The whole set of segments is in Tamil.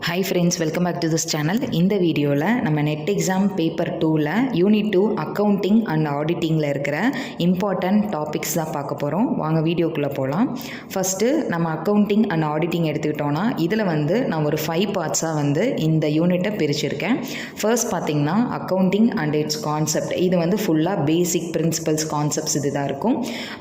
Hi friends, welcome back to this channel. இந்த வீடியோவில் நம்ம நெட் எக்ஸாம் பேப்பர் 2ல் யூனிட் 2 அக்கௌண்டிங் அண்ட் ஆடிட்டிங்கில் இருக்கிற இம்பார்ட்டன்ட் டாபிக்ஸ் தான் பார்க்க போகிறோம். வாங்க வீடியோக்குள்ளே போகலாம். ஃபஸ்ட்டு நம்ம அக்கௌண்டிங் அண்ட் ஆடிட்டிங் எடுத்துக்கிட்டோன்னா இதில் நான் ஒரு 5 பார்ட்ஸாக இந்த யூனிட்டை பிரிச்சிருக்கேன். ஃபர்ஸ்ட் பார்த்திங்கன்னா அக்கௌண்டிங் அண்ட் இட்ஸ் கான்செப்ட். இது ஃபுல்லாக பேசிக் பிரின்சிபல்ஸ் கான்செப்ட்ஸ் இது தான் இருக்கும்.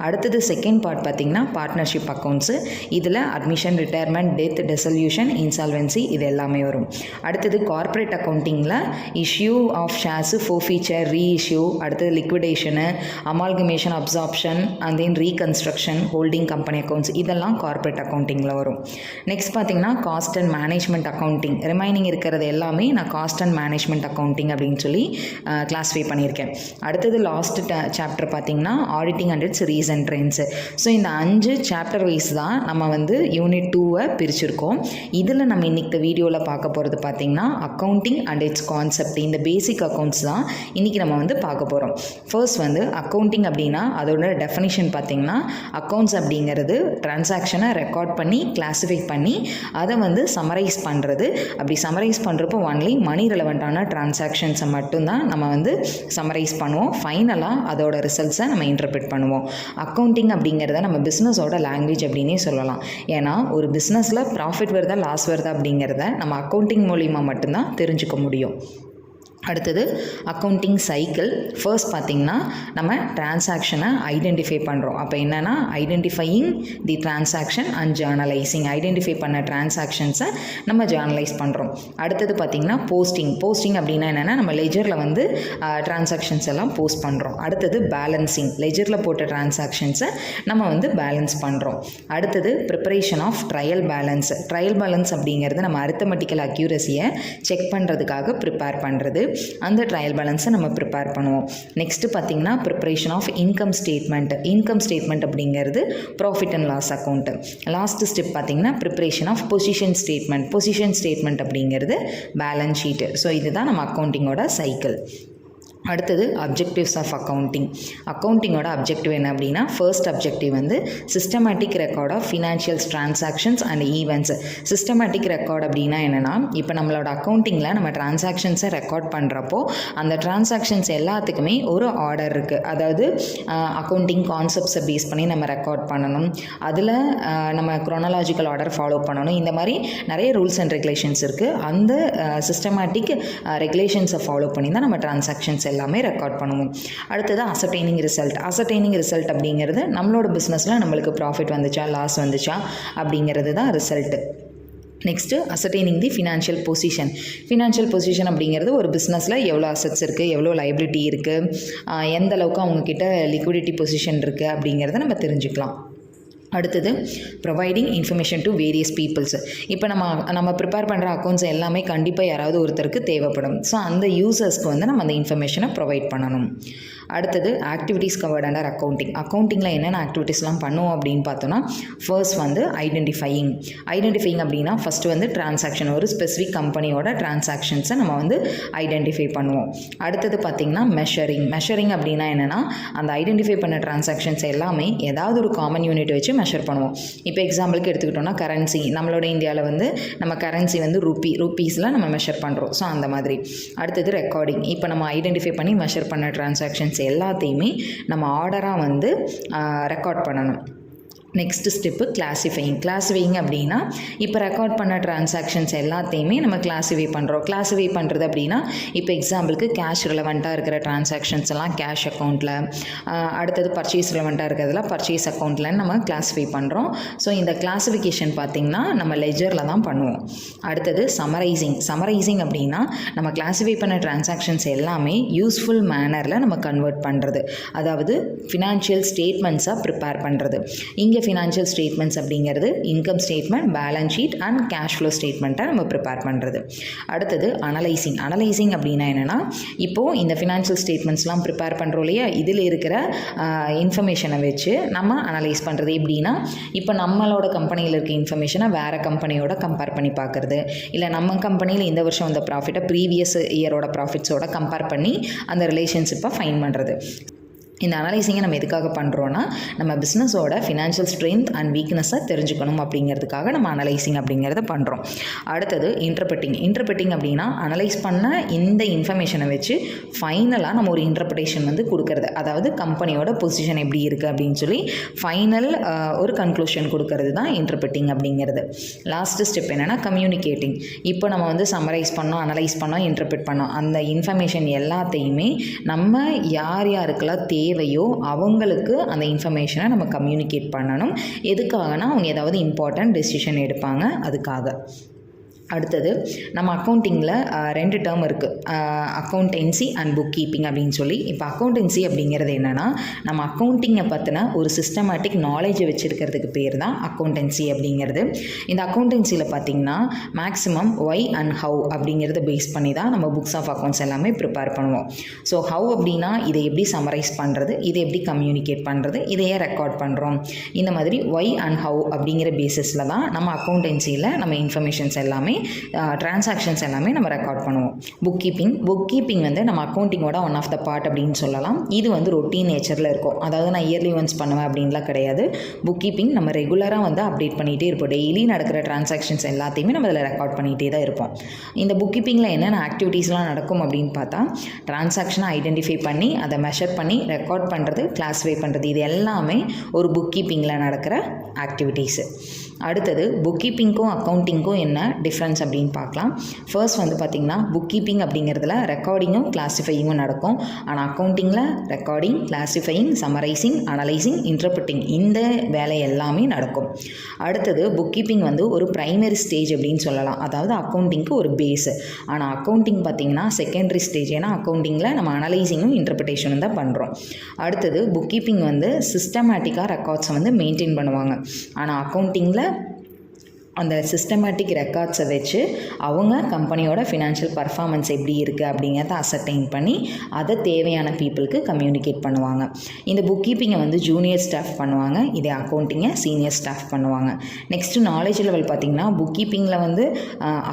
அடுத்தது செகண்ட் பார்ட் பார்த்திங்கன்னா பார்ட்னர்ஷிப் அக்கௌண்ட்ஸு. இதில் admission, retirement, death, dissolution, insolvency இது எல்லாமே வரும். அடுத்தது கார்ப்பரேட் அக்கௌண்டிங்கில் issue of shares, forfeiture, reissue, அடுத்தது liquidation, amalgamation, absorption and then reconstruction, holding company accounts இதெல்லாம் கார்ப்பரேட் அக்கௌண்டிங்கில் வரும். நெக்ஸ்ட் பார்த்திங்கன்னா cost and management accounting. Remaining இருக்கிறது எல்லாமே நான் காஸ்ட் அண்ட் மேனேஜ்மெண்ட் அக்கௌண்டிங் அப்படின்னு சொல்லி கிளாஸிஃபை பண்ணியிருக்கேன். அடுத்தது லாஸ்ட் சாப்டர் பார்த்திங்கன்னா auditing and it's recent trends. So இந்த 5 சாப்டர் வைஸ் தான் நம்ம யூனிட் 2 பிரிச்சிருக்கோம். இதில் நம்ம இன்னைக்கு வீடியோவில் பார்க்க போகிறது பார்த்திங்கன்னா அக்கௌண்டிங் அண்ட் இட்ஸ் கான்செப்ட். இந்த பேசிக் அக்கௌண்ட்ஸ் தான் இன்றைக்கி நம்ம பார்க்க போகிறோம். ஃபர்ஸ்ட் அக்கௌண்டிங் அப்படின்னா அதோட டெஃபினிஷன் பார்த்திங்கன்னா அக்கௌண்ட்ஸ் அப்படிங்கிறது டிரான்சாக்ஷனை ரெக்கார்ட் பண்ணி கிளாஸிஃபை பண்ணி அதை சமரைஸ் பண்ணுறது. அப்படி சமரைஸ் பண்ணுறப்போ ஒன்லி மணி ரெலவெண்ட்டான டிரான்சாக்ஷன்ஸை மட்டும்தான் நம்ம சமரைஸ் பண்ணுவோம். ஃபைனலாக அதோட ரிசல்ட்ஸை நம்ம இன்டர்பிரட் பண்ணுவோம். அக்கௌண்டிங் அப்படிங்கிறத நம்ம பிஸ்னஸோட லாங்குவேஜ் அப்படின்னே சொல்லலாம். ஏன்னா ஒரு பிஸ்னஸில் ப்ராஃபிட் வருதா லாஸ் வருதா அப்படிங்கிறத நம்ம அக்கௌண்டிங் மூலிமா மட்டும்தான் தெரிஞ்சுக்க முடியும். அடுத்தது அக்கௌண்டிங் சைக்கிள். ஃபர்ஸ்ட் பார்த்திங்கன்னா நம்ம டிரான்சாக்ஷனை ஐடென்டிஃபை பண்ணுறோம். அப்போ என்னென்னா identifying the transaction and journalising. Identify பண்ண டிரான்சாக்ஷன்ஸை நம்ம ஜேர்னலைஸ் பண்ணுறோம். அடுத்தது பார்த்திங்கன்னா போஸ்டிங் அப்படின்னா என்னென்னா நம்ம லெஜரில் டிரான்சாக்ஷன்ஸ் எல்லாம் போஸ்ட் பண்ணுறோம். அடுத்தது பேலன்சிங். லெஜரில் போட்ட டிரான்சாக்ஷன்ஸை நம்ம பேலன்ஸ் பண்ணுறோம். அடுத்தது preparation of trial balance. Trial balance அப்படிங்கிறது நம்ம அரித்தமெட்டிக்கல் அக்யூரஸியை செக் பண்ணுறதுக்காக ப்ரிப்பேர் பண்ணுறது. அந்த ட்ரையல் பேலன்ஸை நம்ம ப்ரிப்பேர் பண்ணுவோம். நெக்ஸ்ட்டு பார்த்திங்கன்னா ப்ரிப்பரேஷன் ஆஃப் இன்கம் ஸ்டேட்மெண்ட் அப்படிங்கிறது profit and loss account. Last step பார்த்திங்கன்னா ப்ரிப்பரேஷன் ஆஃப் பொசிஷன் ஸ்டேட்மெண்ட் அப்படிங்கிறது பேலன்ஸ் ஷீட்டு. ஸோ இதுதான் நம்ம அக்கௌண்டிங்கோட சைக்கிள். அடுத்தது அப்ஜெக்டிவ்ஸ் ஆஃப் அக்கௌண்டிங்கோட அப்ஜெக்டிவ் என்ன அப்படின்னா first objective systematic record of financial transactions and events. Systematic record அப்படின்னா என்னென்னா இப்போ நம்மளோட அக்கௌண்டிங்கில் நம்ம டிரான்சாக்ஷன்ஸை ரெக்கார்ட் பண்ணுறப்போ அந்த டிரான்சாக்ஷன்ஸ் எல்லாத்துக்குமே ஒரு ஆர்டர் இருக்குது. அதாவது அக்கௌண்டிங் கான்செப்ட்ஸை பேஸ் பண்ணி நம்ம ரெக்கார்ட் பண்ணணும். அதில் நம்ம குரோனாலாஜிக்கல் ஆர்டர் ஃபாலோ பண்ணணும். இந்த மாதிரி நிறைய ரூல்ஸ் அண்ட் ரெகுலேஷன்ஸ் இருக்குது. அந்த சிஸ்டமேட்டிக் ரெகுலேஷன்ஸை ஃபாலோ பண்ணி தான் நம்ம டிரான்சாக்ஷன்ஸ் எல்லாமே ரெக்கார்ட் பண்ணுவோம். அடுத்தது அசர்டைனிங் ரிசல்ட் அப்படிங்கிறது நம்மளோட பிஸ்னஸில் நம்மளுக்கு ப்ராஃபிட் வந்துச்சா லாஸ் வந்துச்சா அப்படிங்கிறது தான் ரிசல்ட்டு. நெக்ஸ்ட்டு அசர்டைனிங் தி ஃபினான்ஷியல் பொசிஷன் அப்படிங்கிறது ஒரு பிஸ்னஸில் எவ்வளோ அசட்ஸ் இருக்குது, எவ்வளோ லைபிலிட்டி இருக்குது, எந்த அளவுக்கு அவங்கக்கிட்ட லிக்விடிட்டி பொசிஷன் இருக்குது அப்படிங்கிறத நம்ம தெரிஞ்சுக்கலாம். அடுத்தது providing information to various peoples. இப்போ நம்ம ப்ரிப்பேர் பண்ணுற அக்கௌண்ட்ஸ் எல்லாமே கண்டிப்பாக யாராவது ஒருத்தருக்கு தேவைப்படும். ஸோ அந்த யூசர்ஸ்க்கு நம்ம அந்த இன்ஃபர்மேஷனை ப்ரொவைட் பண்ணணும். அடுத்தது ஆக்டிவிட்டீஸ் கவர்ட் அண்டர் அக்கௌண்டிங்கில் என்னென்ன ஆக்டிவிட்டீஸ்லாம் பண்ணுவோம் அப்படின்னு பார்த்தோன்னா ஃபர்ஸ்ட் ஐடென்டிஃபையிங் அப்படின்னா ஃபஸ்ட்டு டிரான்சாக்ஷன், ஒரு ஸ்பெசிஃபிக் கம்பெனியோட டிரான்சாக்ஷன்ஸை நம்ம ஐடென்டிஃபை பண்ணுவோம். அடுத்தது பார்த்திங்கன்னா மெஷரிங் அப்படின்னா என்னென்னா அந்த ஐடென்டிஃபை பண்ண டிரான்சாக்ஷன்ஸ் எல்லாமே ஏதாவது ஒரு காமன் யூனிட் வச்சு மெஷர் பண்ணுவோம். இப்போ எக்ஸாம்பிளுக்கு எடுத்துக்கிட்டோன்னா கரன்சி, நம்மளோட இந்தியாவில் நம்ம கரன்சி ரூபீஸில் நம்ம மெஷர் பண்ணுறோம். ஸோ அந்த மாதிரி. அடுத்தது ரெக்கார்டிங். இப்போ நம்ம ஐடென்டிஃபை பண்ணி மெஷர் பண்ண டிரான்சாக்ஷன்ஸ் எல்லாத்தையுமே நம்ம ஆர்டராக ரெக்கார்ட் பண்ணணும். நெக்ஸ்ட் ஸ்டெப்பு கிளாஸிஃபையிங் அப்படின்னா இப்போ ரெக்கார்ட் பண்ண டிரான்சாக்ஷன்ஸ் எல்லாத்தையுமே நம்ம கிளாஸிஃபை பண்ணுறது அப்படின்னா இப்போ எக்ஸாம்பிளுக்கு கேஷ் ரிலவெண்ட்டாக இருக்கிற டிரான்சாக்ஷன்ஸ் எல்லாம் கேஷ் அக்கௌண்ட்டில், அடுத்தது பர்ச்சேஸ் ரிலவெண்ட்டாக இருக்கிறதுல பர்ச்சேஸ் அக்கௌண்ட்டில் நம்ம கிளாஸிஃபை பண்ணுறோம். ஸோ இந்த கிளாஸிஃபிகேஷன் பார்த்திங்கன்னா நம்ம லெஜரில் தான் பண்ணுவோம். அடுத்தது சமரைசிங் அப்படின்னா நம்ம கிளாஸிஃபை பண்ண டிரான்சாக்ஷன்ஸ் எல்லாமே யூஸ்ஃபுல் மேனரில் நம்ம கன்வெர்ட் பண்ணுறது. அதாவது ஃபினான்ஷியல் ஸ்டேட்மெண்ட்ஸாக ப்ரிப்பேர் பண்ணுறது. இங்கே ஃபினான்ஷியல் ஸ்டேட்மெண்ட்ஸ் அப்படிங்கிறது income statement, balance sheet and cash flow ஸ்டேட்மெண்ட்டை நம்ம ப்ரிப்பேர் பண்ணுறது. அடுத்தது அனலைசிங் அப்படின்னா என்னென்னா இப்போது இந்த ஃபினான்ஷியல் ஸ்டேட்மெண்ட்ஸ்லாம் ப்ரிப்பேர் பண்ணுறோம் இல்லையா, இதில் இருக்கிற இன்ஃபர்மேஷனை வச்சு நம்ம அனலைஸ் பண்ணுறது. எப்படின்னா இப்போ நம்மளோட கம்பெனியில் இருக்க இன்ஃபர்மேஷனை வேறு கம்பெனியோட கம்பேர் பண்ணி பார்க்குறது, இல்லை நம்ம கம்பெனியில் இந்த வருஷம் வந்த ப்ராஃபிட்டை ப்ரீவியஸ் இயரோட ப்ராஃபிட்ஸோட கம்பேர் பண்ணி அந்த ரிலேஷன்ஷிப்பை ஃபைன் பண்ணுறது. இந்த அனலைசிங்கை நம்ம எதுக்காக பண்ணுறோன்னா நம்ம பிஸ்னஸோட ஃபினான்ஷியல் ஸ்ட்ரென்த் அண்ட் வீக்னஸை தெரிஞ்சுக்கணும் அப்படிங்கிறதுக்காக நம்ம அனலைசிங் அப்படிங்கிறத பண்ணுறோம். அடுத்தது இன்டர்பிரட்டிங் அப்படின்னா அனலைஸ் பண்ண இந்த இன்ஃபர்மேஷனை வச்சு ஃபைனலாக நம்ம ஒரு இன்டர்பிரேஷன் வந்து கொடுக்கறது, அதாவது கம்பெனியோட பொசிஷன் எப்படி இருக்குது அப்படின்னு சொல்லி ஃபைனல் ஒரு கன்க்ளூஷன் கொடுக்கறது தான் இன்டர்பிரட்டிங் அப்படிங்கிறது. லாஸ்ட்டு ஸ்டெப் என்னென்னா கம்யூனிகேட்டிங். இப்போ நம்ம வந்து சம்மரைஸ் பண்ணோம், அனலைஸ் பண்ணோம், இன்டர்பிரட் பண்ணோம். அந்த இன்ஃபர்மேஷன் எல்லாத்தையுமே நம்ம யார் யாருக்கெல்லாம் தேவையோ அவங்களுக்கு அந்த இன்ஃபர்மேஷனை நம்ம கம்யூனிகேட் பண்ணணும். எதுக்காகனா அவங்க ஏதாவது இம்பார்ட்டன்ட் டெசிஷன் எடுப்பாங்க, அதுக்காக. அடுத்தது நம்ம அக்கௌண்டிங்கில் 2 டேர்ம் இருக்குது, அக்கௌண்டன்சி அண்ட் புக் கீப்பிங் அப்படின்னு சொல்லி. இப்போ அக்கௌண்டன்சி அப்படிங்கிறது என்னென்னா நம்ம அக்கௌண்டிங்கை பற்றின ஒரு சிஸ்டமேட்டிக் நாலேஜை வச்சுருக்கிறதுக்கு பேர் தான் அக்கௌண்டன்சி அப்படிங்கிறது. இந்த அக்கௌண்டன்சியில் பார்த்திங்கன்னா மேக்ஸிமம் ஒய் அண்ட் ஹவு அப்படிங்கிறத பேஸ் பண்ணி தான் நம்ம புக்ஸ் ஆஃப் அக்கௌண்ட்ஸ் எல்லாமே ப்ரிப்பேர் பண்ணுவோம். ஸோ ஹவு அப்படின்னா இதை எப்படி சம்மரைஸ் பண்ணுறது, இதை எப்படி கம்யூனிகேட் பண்ணுறது, இதையே ரெக்கார்ட் பண்ணுறோம். இந்த மாதிரி ஒய் அண்ட் ஹவு அப்படிங்கிற பேசிஸில் தான் நம்ம அக்கௌண்டன்சியில் நம்ம இன்ஃபர்மேஷன்ஸ் எல்லாமே டிரான்சாக்ஷன்ஸ் எல்லாமே நம்ம ரெக்கார்ட் பண்ணுவோம். புக் கீப்பிங் வந்து நம்ம அக்கௌண்டிங்கோட ஒன் ஆஃப் த பார்ட் அப்படின்னு சொல்லலாம். இது வந்து ரொட்டீன் நேச்சரில் இருக்கும், அதாவது நான் இயர்லி ஒன்ஸ் பண்ணுவேன் அப்படின்லாம் கிடையாது. புக் கீப்பிங் நம்ம ரெகுலராக வந்து அப்டேட் பண்ணிகிட்டே இருப்போம். டெய்லி நடக்கிற டிரான்சாக்ஷன்ஸ் எல்லாத்தையுமே நம்ம அதில் ரெக்கார்ட் பண்ணிகிட்டே தான் இருப்போம். இந்த புக் கீப்பிங்கில் என்னென்ன ஆக்டிவிட்டீஸ்லாம் நடக்கும் அப்படின்னு பார்த்தா டிரான்சாக்ஷனை ஐடென்டிஃபை பண்ணி அதை மெஷர் பண்ணி ரெக்கார்ட் பண்ணுறது, கிளாஸிஃபை பண்ணுறது, இது எல்லாமே ஒரு புக் கீப்பிங்கில் நடக்கிற ஆக்டிவிட்டீஸு. அடுத்தது புக் கீப்பிங்க்கும் அக்கௌண்டிங்க்கும் என்ன டிஃப்ரென்ஸ் அப்படின்னு பார்க்கலாம். ஃபர்ஸ்ட் வந்து பார்த்திங்கன்னா புக் கீப்பிங் அப்படிங்கிறதுல ரெக்கார்டிங்கும் கிளாஸிஃபையிங்கும் நடக்கும். ஆனால் அக்கௌண்டிங்கில் recording, classifying, summarising, analysing, interpreting இந்த வேலை எல்லாமே நடக்கும். அடுத்தது புக் கீப்பிங் வந்து ஒரு ப்ரைமரி ஸ்டேஜ் அப்படின்னு சொல்லலாம், அதாவது அக்கௌண்டிங்க்கு ஒரு பேஸு. ஆனால் அக்கௌண்டிங் பார்த்திங்கன்னா செகண்டரி ஸ்டேஜ், ஏன்னா அக்கௌண்டிங்கில் நம்ம அனலைசிங்கும் இன்டர்பிரேஷனும் தான் பண்ணுறோம். அடுத்தது புக் கீப்பிங் வந்து சிஸ்டமேட்டிக்காக ரெக்கார்ட்ஸை வந்து மெயின்டைன் பண்ணுவாங்க. ஆனால் அக்கௌண்டிங்கில் அந்த சிஸ்டமேட்டிக் ரெக்கார்ட்ஸை வச்சு அவங்க கம்பெனியோட ஃபினான்ஷியல் பர்ஃபார்மன்ஸ் எப்படி இருக்குது அப்படிங்கிறத அசர்டைன் பண்ணி அதை தேவையான பீப்புளுக்கு கம்யூனிகேட் பண்ணுவாங்க. இந்த புக் கீப்பிங்கை வந்து ஜூனியர் ஸ்டாஃப் பண்ணுவாங்க, இதே அக்கௌண்டிங்கை சீனியர் ஸ்டாஃப் பண்ணுவாங்க. நெக்ஸ்ட்டு நாலேஜ் லெவல் பார்த்திங்கன்னா புக் கீப்பிங்கில் வந்து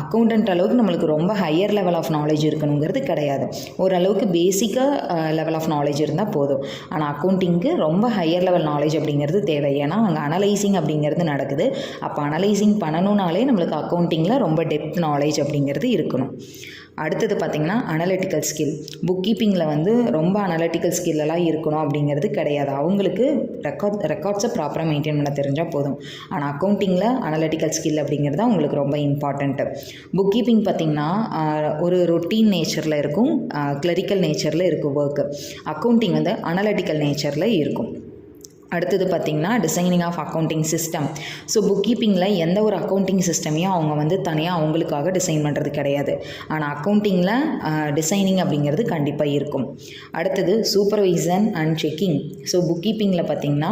அக்கௌண்டன்ட் அளவுக்கு நம்மளுக்கு ரொம்ப ஹையர் லெவல் ஆஃப் நாலேஜ் இருக்கணுங்கிறது கிடையாது. ஓரளவுக்கு பேசிக்காக லெவல் ஆஃப் நாலேஜ் இருந்தால் போதும். ஆனால் அக்கௌண்டிங்க்கு ரொம்ப ஹையர் லெவல் நாலேஜ் அப்படிங்கிறது தேவை, ஏன்னா அங்கே அனலைசிங் அப்படிங்கிறது நடக்குது. அப்போ அனலைசிங் பண்ணணும்னாலே நம்மளுக்கு அக்கௌண்டிங்கில் ரொம்ப டெப்த் நாலேஜ் அப்படிங்கிறது இருக்கணும். அடுத்தது பார்த்திங்கன்னா அனலிட்டிக்கல் ஸ்கில். புக் கீப்பிங்கில் வந்து ரொம்ப அனலிட்டிக்கல் ஸ்கில்லெல்லாம் இருக்கணும் அப்படிங்கிறது கிடையாது. அவங்களுக்கு ரெக்கார்ட்ஸை ப்ராப்பராக மெயின்டைன் பண்ண தெரிஞ்சால் போதும். ஆனால் அக்கௌண்டிங்கில் அனலிட்டிக்கல் ஸ்கில் அப்படிங்கிறது தான் உங்களுக்கு ரொம்ப இம்பார்ட்டண்ட்டு. புக் கீப்பிங் பார்த்திங்கன்னா ஒரு ரொட்டீன் நேச்சரில் இருக்கும், கிளரிக்கல் நேச்சரில் இருக்கும் ஒர்க்கு. அக்கௌண்டிங் வந்து அனலிட்டிக்கல் நேச்சரில் இருக்கும். அடுத்தது பார்த்திங்கன்னா designing of accounting system. So book கீப்பிங்கில் எந்த ஒரு அக்கௌண்டிங் சிஸ்டமையும் அவங்க வந்து தனியாக அவங்களுக்காக டிசைன் பண்ணுறது கிடையாது. ஆனால் அக்கௌண்டிங்கில் டிசைனிங் அப்படிங்கிறது கண்டிப்பாக இருக்கும். அடுத்தது supervision and checking. So book கீப்பிங்கில் பார்த்திங்கன்னா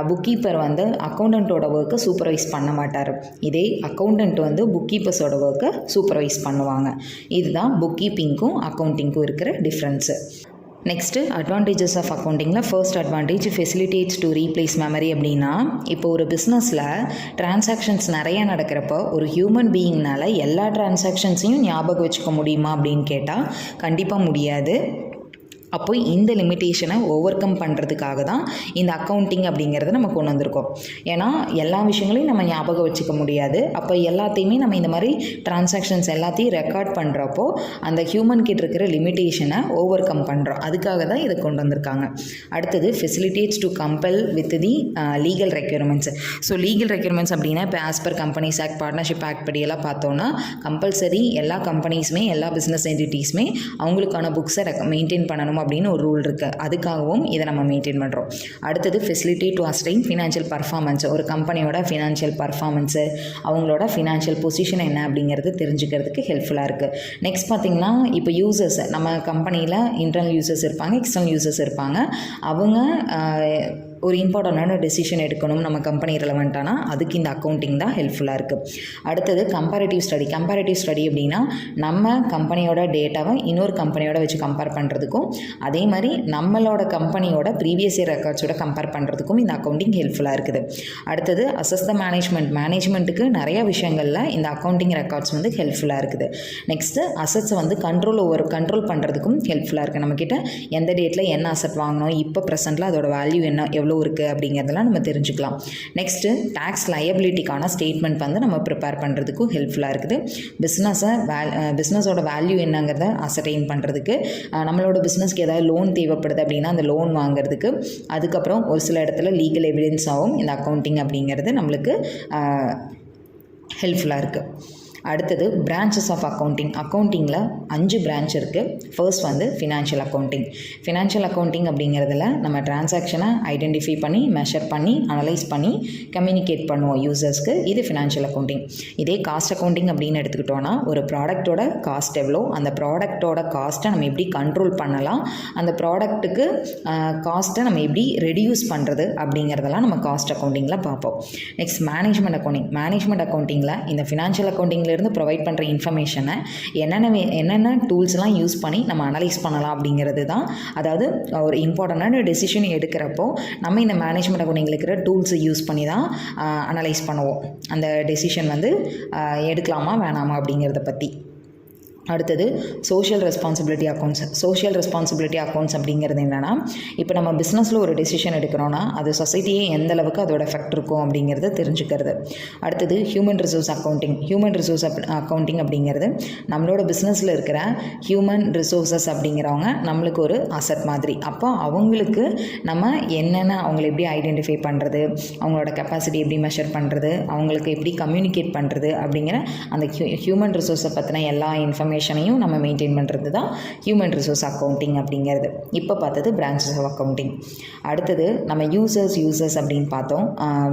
புக் கீப்பர் வந்து அக்கௌண்டண்ட்டோட ஒர்க்கை சூப்பர்வைஸ் பண்ண மாட்டார். இதே அக்கௌண்டண்ட் வந்து புக் கீப்பர்ஸோட ஒர்க்கை சூப்பர்வைஸ் பண்ணுவாங்க. இதுதான் புக் கீப்பிங்க்கும் அக்கௌண்டிங்க்கும் இருக்கிற டிஃப்ரென்ஸு. நெக்ஸ்ட்டு அட்வான்டேஜஸ் ஆஃப் அக்கௌண்டிங்கில் first advantage facilitates to replace memory. அப்படின்னா இப்போ ஒரு பிஸ்னஸில் டிரான்சாக்ஷன்ஸ் நிறையா நடக்கிறப்போ ஒரு ஹியூமன் பீயிங்னால் எல்லா டிரான்சாக்ஷன்ஸையும் ஞாபகம் வச்சுக்க முடியுமா அப்படின்னு கேட்டால் கண்டிப்பாக முடியாது. அப்போ இந்த லிமிட்டேஷனை ஓவர் கம் பண்ணுறதுக்காக தான் இந்த அக்கௌண்டிங் அப்படிங்கிறத நம்ம கொண்டு வந்திருக்கோம். ஏன்னா எல்லா விஷயங்களையும் நம்ம ஞாபகம் வச்சுக்க முடியாது. அப்போ எல்லாத்தையுமே நம்ம இந்த மாதிரி டிரான்சாக்ஷன்ஸ் எல்லாத்தையும் ரெக்கார்ட் பண்ணுறப்போ அந்த ஹியூமன் கிட்ட இருக்கிற லிமிட்டேஷனை ஓவர் கம் பண்ணுறோம். அதுக்காக தான் இதை கொண்டு வந்திருக்காங்க. அடுத்தது facilitates to comply with the legal requirements. So legal requirements அப்படின்னா இப்போ as per companies act, partnership act படியெல்லாம் பார்த்தோன்னா கம்பல்சரி எல்லா கம்பெனிஸுமே எல்லா பிஸ்னஸ் என்டிட்டிஸுமே அவங்களுக்கான புக்ஸை மெயின்டைன் பண்ணணும் அப்படின்னு ஒரு ரூல் இருக்குது. அதுக்காகவும் இதை நம்ம மெயின்டைன் பண்ணுறோம். அடுத்தது ஃபெசிலிட்டி டு அஸ்டைன் ஃபினான்ஷியல் பர்ஃபார்மன்ஸ். ஒரு கம்பெனியோட ஃபினான்ஷியல் பர்ஃபார்மன்ஸு, அவங்களோட ஃபினான்ஷியல் பொசிஷன் என்ன அப்படிங்கிறது தெரிஞ்சுக்கிறதுக்கு ஹெல்ப்ஃபுல்லாக இருக்குது. நெக்ஸ்ட் பார்த்திங்கன்னா இப்போ யூசர்ஸ், நம்ம கம்பெனியில் இன்டர்னல் யூசர்ஸ் இருப்பாங்க, எக்ஸ்டர்னல் யூசர்ஸ் இருப்பாங்க. அவங்க ஒரு இம்பார்ட்டண்டான டெசிஷன் எடுக்கணும் நம்ம கம்பெனி ரெலவெண்ட்டானா அதுக்கு இந்த அக்கௌண்டிங் தான் ஹெல்ப்ஃபுல்லாக இருக்குது. அடுத்தது கம்பேரிட்டிவ் ஸ்டடி அப்படின்னா நம்ம கம்பெனியோட டேட்டாவை இன்னொரு கம்பெனியோட வச்சு கம்பேர் பண்ணுறதுக்கும் அதே மாதிரி நம்மளோட கம்பெனியோட ப்ரீவியஸ் இயர் ரெக்கார்ட்ஸோட கம்பேர் பண்ணுறதுக்கும் இந்த அக்கௌண்டிங் ஹெல்ப்ஃபுல்லாக இருக்குது. அடுத்தது அசஸ் த மேனேஜ்மெண்ட்டுக்கு நிறைய விஷயங்களில் இந்த அக்கௌண்டிங் ரெக்கார்ட்ஸ் வந்து ஹெல்ப்ஃபுல்லாக இருக்குது. நெக்ஸ்ட்டு அசட்ஸை வந்து கண்ட்ரோல் பண்ணுறதுக்கும் ஹெல்ப்ஃபுல்லாக இருக்குது. நம்மக்கிட்ட எந்த டேட்டில் என்ன அசட் வாங்கணும், இப்போ ப்ரெசென்ட்டில் அதோட வேல்யூ எவ்வளோ இருக்குது அப்படிங்கிறதெல்லாம் நம்ம தெரிஞ்சுக்கலாம். நெக்ஸ்ட்டு டேக்ஸ் லயபிலிட்டிக்கான ஸ்டேட்மெண்ட் வந்து நம்ம ப்ரிப்பேர் பண்ணுறதுக்கும் ஹெல்ப்ஃபுல்லாக இருக்குது. பிஸ்னஸோட வேல்யூ என்னங்கிறத அசர்டைன் பண்ணுறதுக்கு, நம்மளோட பிஸ்னஸ்க்கு ஏதாவது லோன் தேவைப்படுது அப்படின்னா அந்த லோன் வாங்குறதுக்கு, அதுக்கப்புறம் ஒரு சில இடத்துல லீகல் எவிடன்ஸாகவும் இந்த அக்கௌண்டிங் அப்படிங்கிறது நம்மளுக்கு ஹெல்ப்ஃபுல்லாக இருக்குது. அடுத்தது பிரான்ச்சஸ் ஆஃப் அக்கௌண்டிங்கில் 5 பிரான்ச் இருக்குது. ஃபர்ஸ்ட் வந்து ஃபினான்ஷியல் அக்கௌண்டிங் அப்படிங்கிறதுல நம்ம டிரான்சாக்ஷனை ஐடென்டிஃபை பண்ணி மெஷர் பண்ணி அனலைஸ் பண்ணி கம்யூனிகேட் பண்ணுவோம் யூசர்ஸ்க்கு. இது ஃபினான்ஷியல் அக்கௌண்டிங். இதே காஸ்ட் அக்கௌண்டிங் அப்படின்னு எடுத்துக்கிட்டோன்னா ஒரு ப்ராடக்ட்டோட காஸ்ட் எவ்வளோ, அந்த ப்ராடக்ட்டோட காஸ்ட்டை நம்ம எப்படி கண்ட்ரோல் பண்ணலாம், அந்த ப்ராடக்ட்டுக்கு காஸ்ட்டை நம்ம எப்படி ரெடியூஸ் பண்ணுறது அப்படிங்கிறதெல்லாம் நம்ம காஸ்ட் அக்கௌண்டிங்கில் பார்ப்போம். நெக்ஸ்ட் மேனேஜ்மெண்ட் அக்கௌண்டிங்கில் இந்த ஃபினான்ஷியல் அக்கௌண்டிங்கில் இருந்து ப்ரொவைட் பண்ணுற இன்ஃபர்மேஷனை என்னென்ன டூல்ஸ்லாம் யூஸ் பண்ணி நம்ம அனலைஸ் பண்ணலாம் அப்படிங்கிறது தான். அதாவது ஒரு இம்பார்ட்டண்டான டெசிஷன் எடுக்கிறப்போ நம்ம இந்த மேனேஜ்மெண்ட் அக்கௌண்டிங்கில் இருக்கிற டூல்ஸை யூஸ் பண்ணி தான் அனலைஸ் பண்ணுவோம். அந்த டெசிஷன் வந்து எடுக்கலாமா வேணாமா அப்படிங்கிறத பற்றி. அடுத்தது சோஷியல் ரெஸ்பான்சிபிலிட்டி அக்கௌண்ட்ஸ் அப்படிங்கிறது என்னென்னா, இப்போ நம்ம பிஸ்னஸில் ஒரு டெசிஷன் எடுக்கிறோன்னா அது சொசைட்டியே எந்த அளவுக்கு அதோட எஃபெக்ட் இருக்கும் அப்படிங்கிறத தெரிஞ்சுக்கிறது. அடுத்தது ஹியூமன் ரிசோர்ஸ் அக்கௌண்டிங் அப்படிங்கிறது நம்மளோட பிஸ்னஸில் இருக்கிற ஹியூமன் ரிசோர்ஸஸ் அப்படிங்கிறவங்க நம்மளுக்கு ஒரு அசட் மாதிரி. அப்போ அவங்களுக்கு நம்ம அவங்களை எப்படி ஐடென்டிஃபை பண்ணுறது, அவங்களோட கெப்பாசிட்டி எப்படி மெஷர் பண்ணுறது, அவங்களுக்கு எப்படி கம்யூனிகேட் பண்ணுறது அப்படிங்கிற அந்த ஹியூமன் ரிசோர்ஸை பற்றின எல்லா இன்ஃபர்மேஷனையும் நம்ம மெயின்டைன் பண்ணுறது தான் ஹியூமன் ரிசோர்ஸ் அக்கௌண்டிங் அப்படிங்கிறது. இப்போ பார்த்தது பிரான்ச்சஸ் ஆஃப் அக்கௌண்டிங். அடுத்தது நம்ம யூசர்ஸ் அப்படின்னு பார்த்தோம்.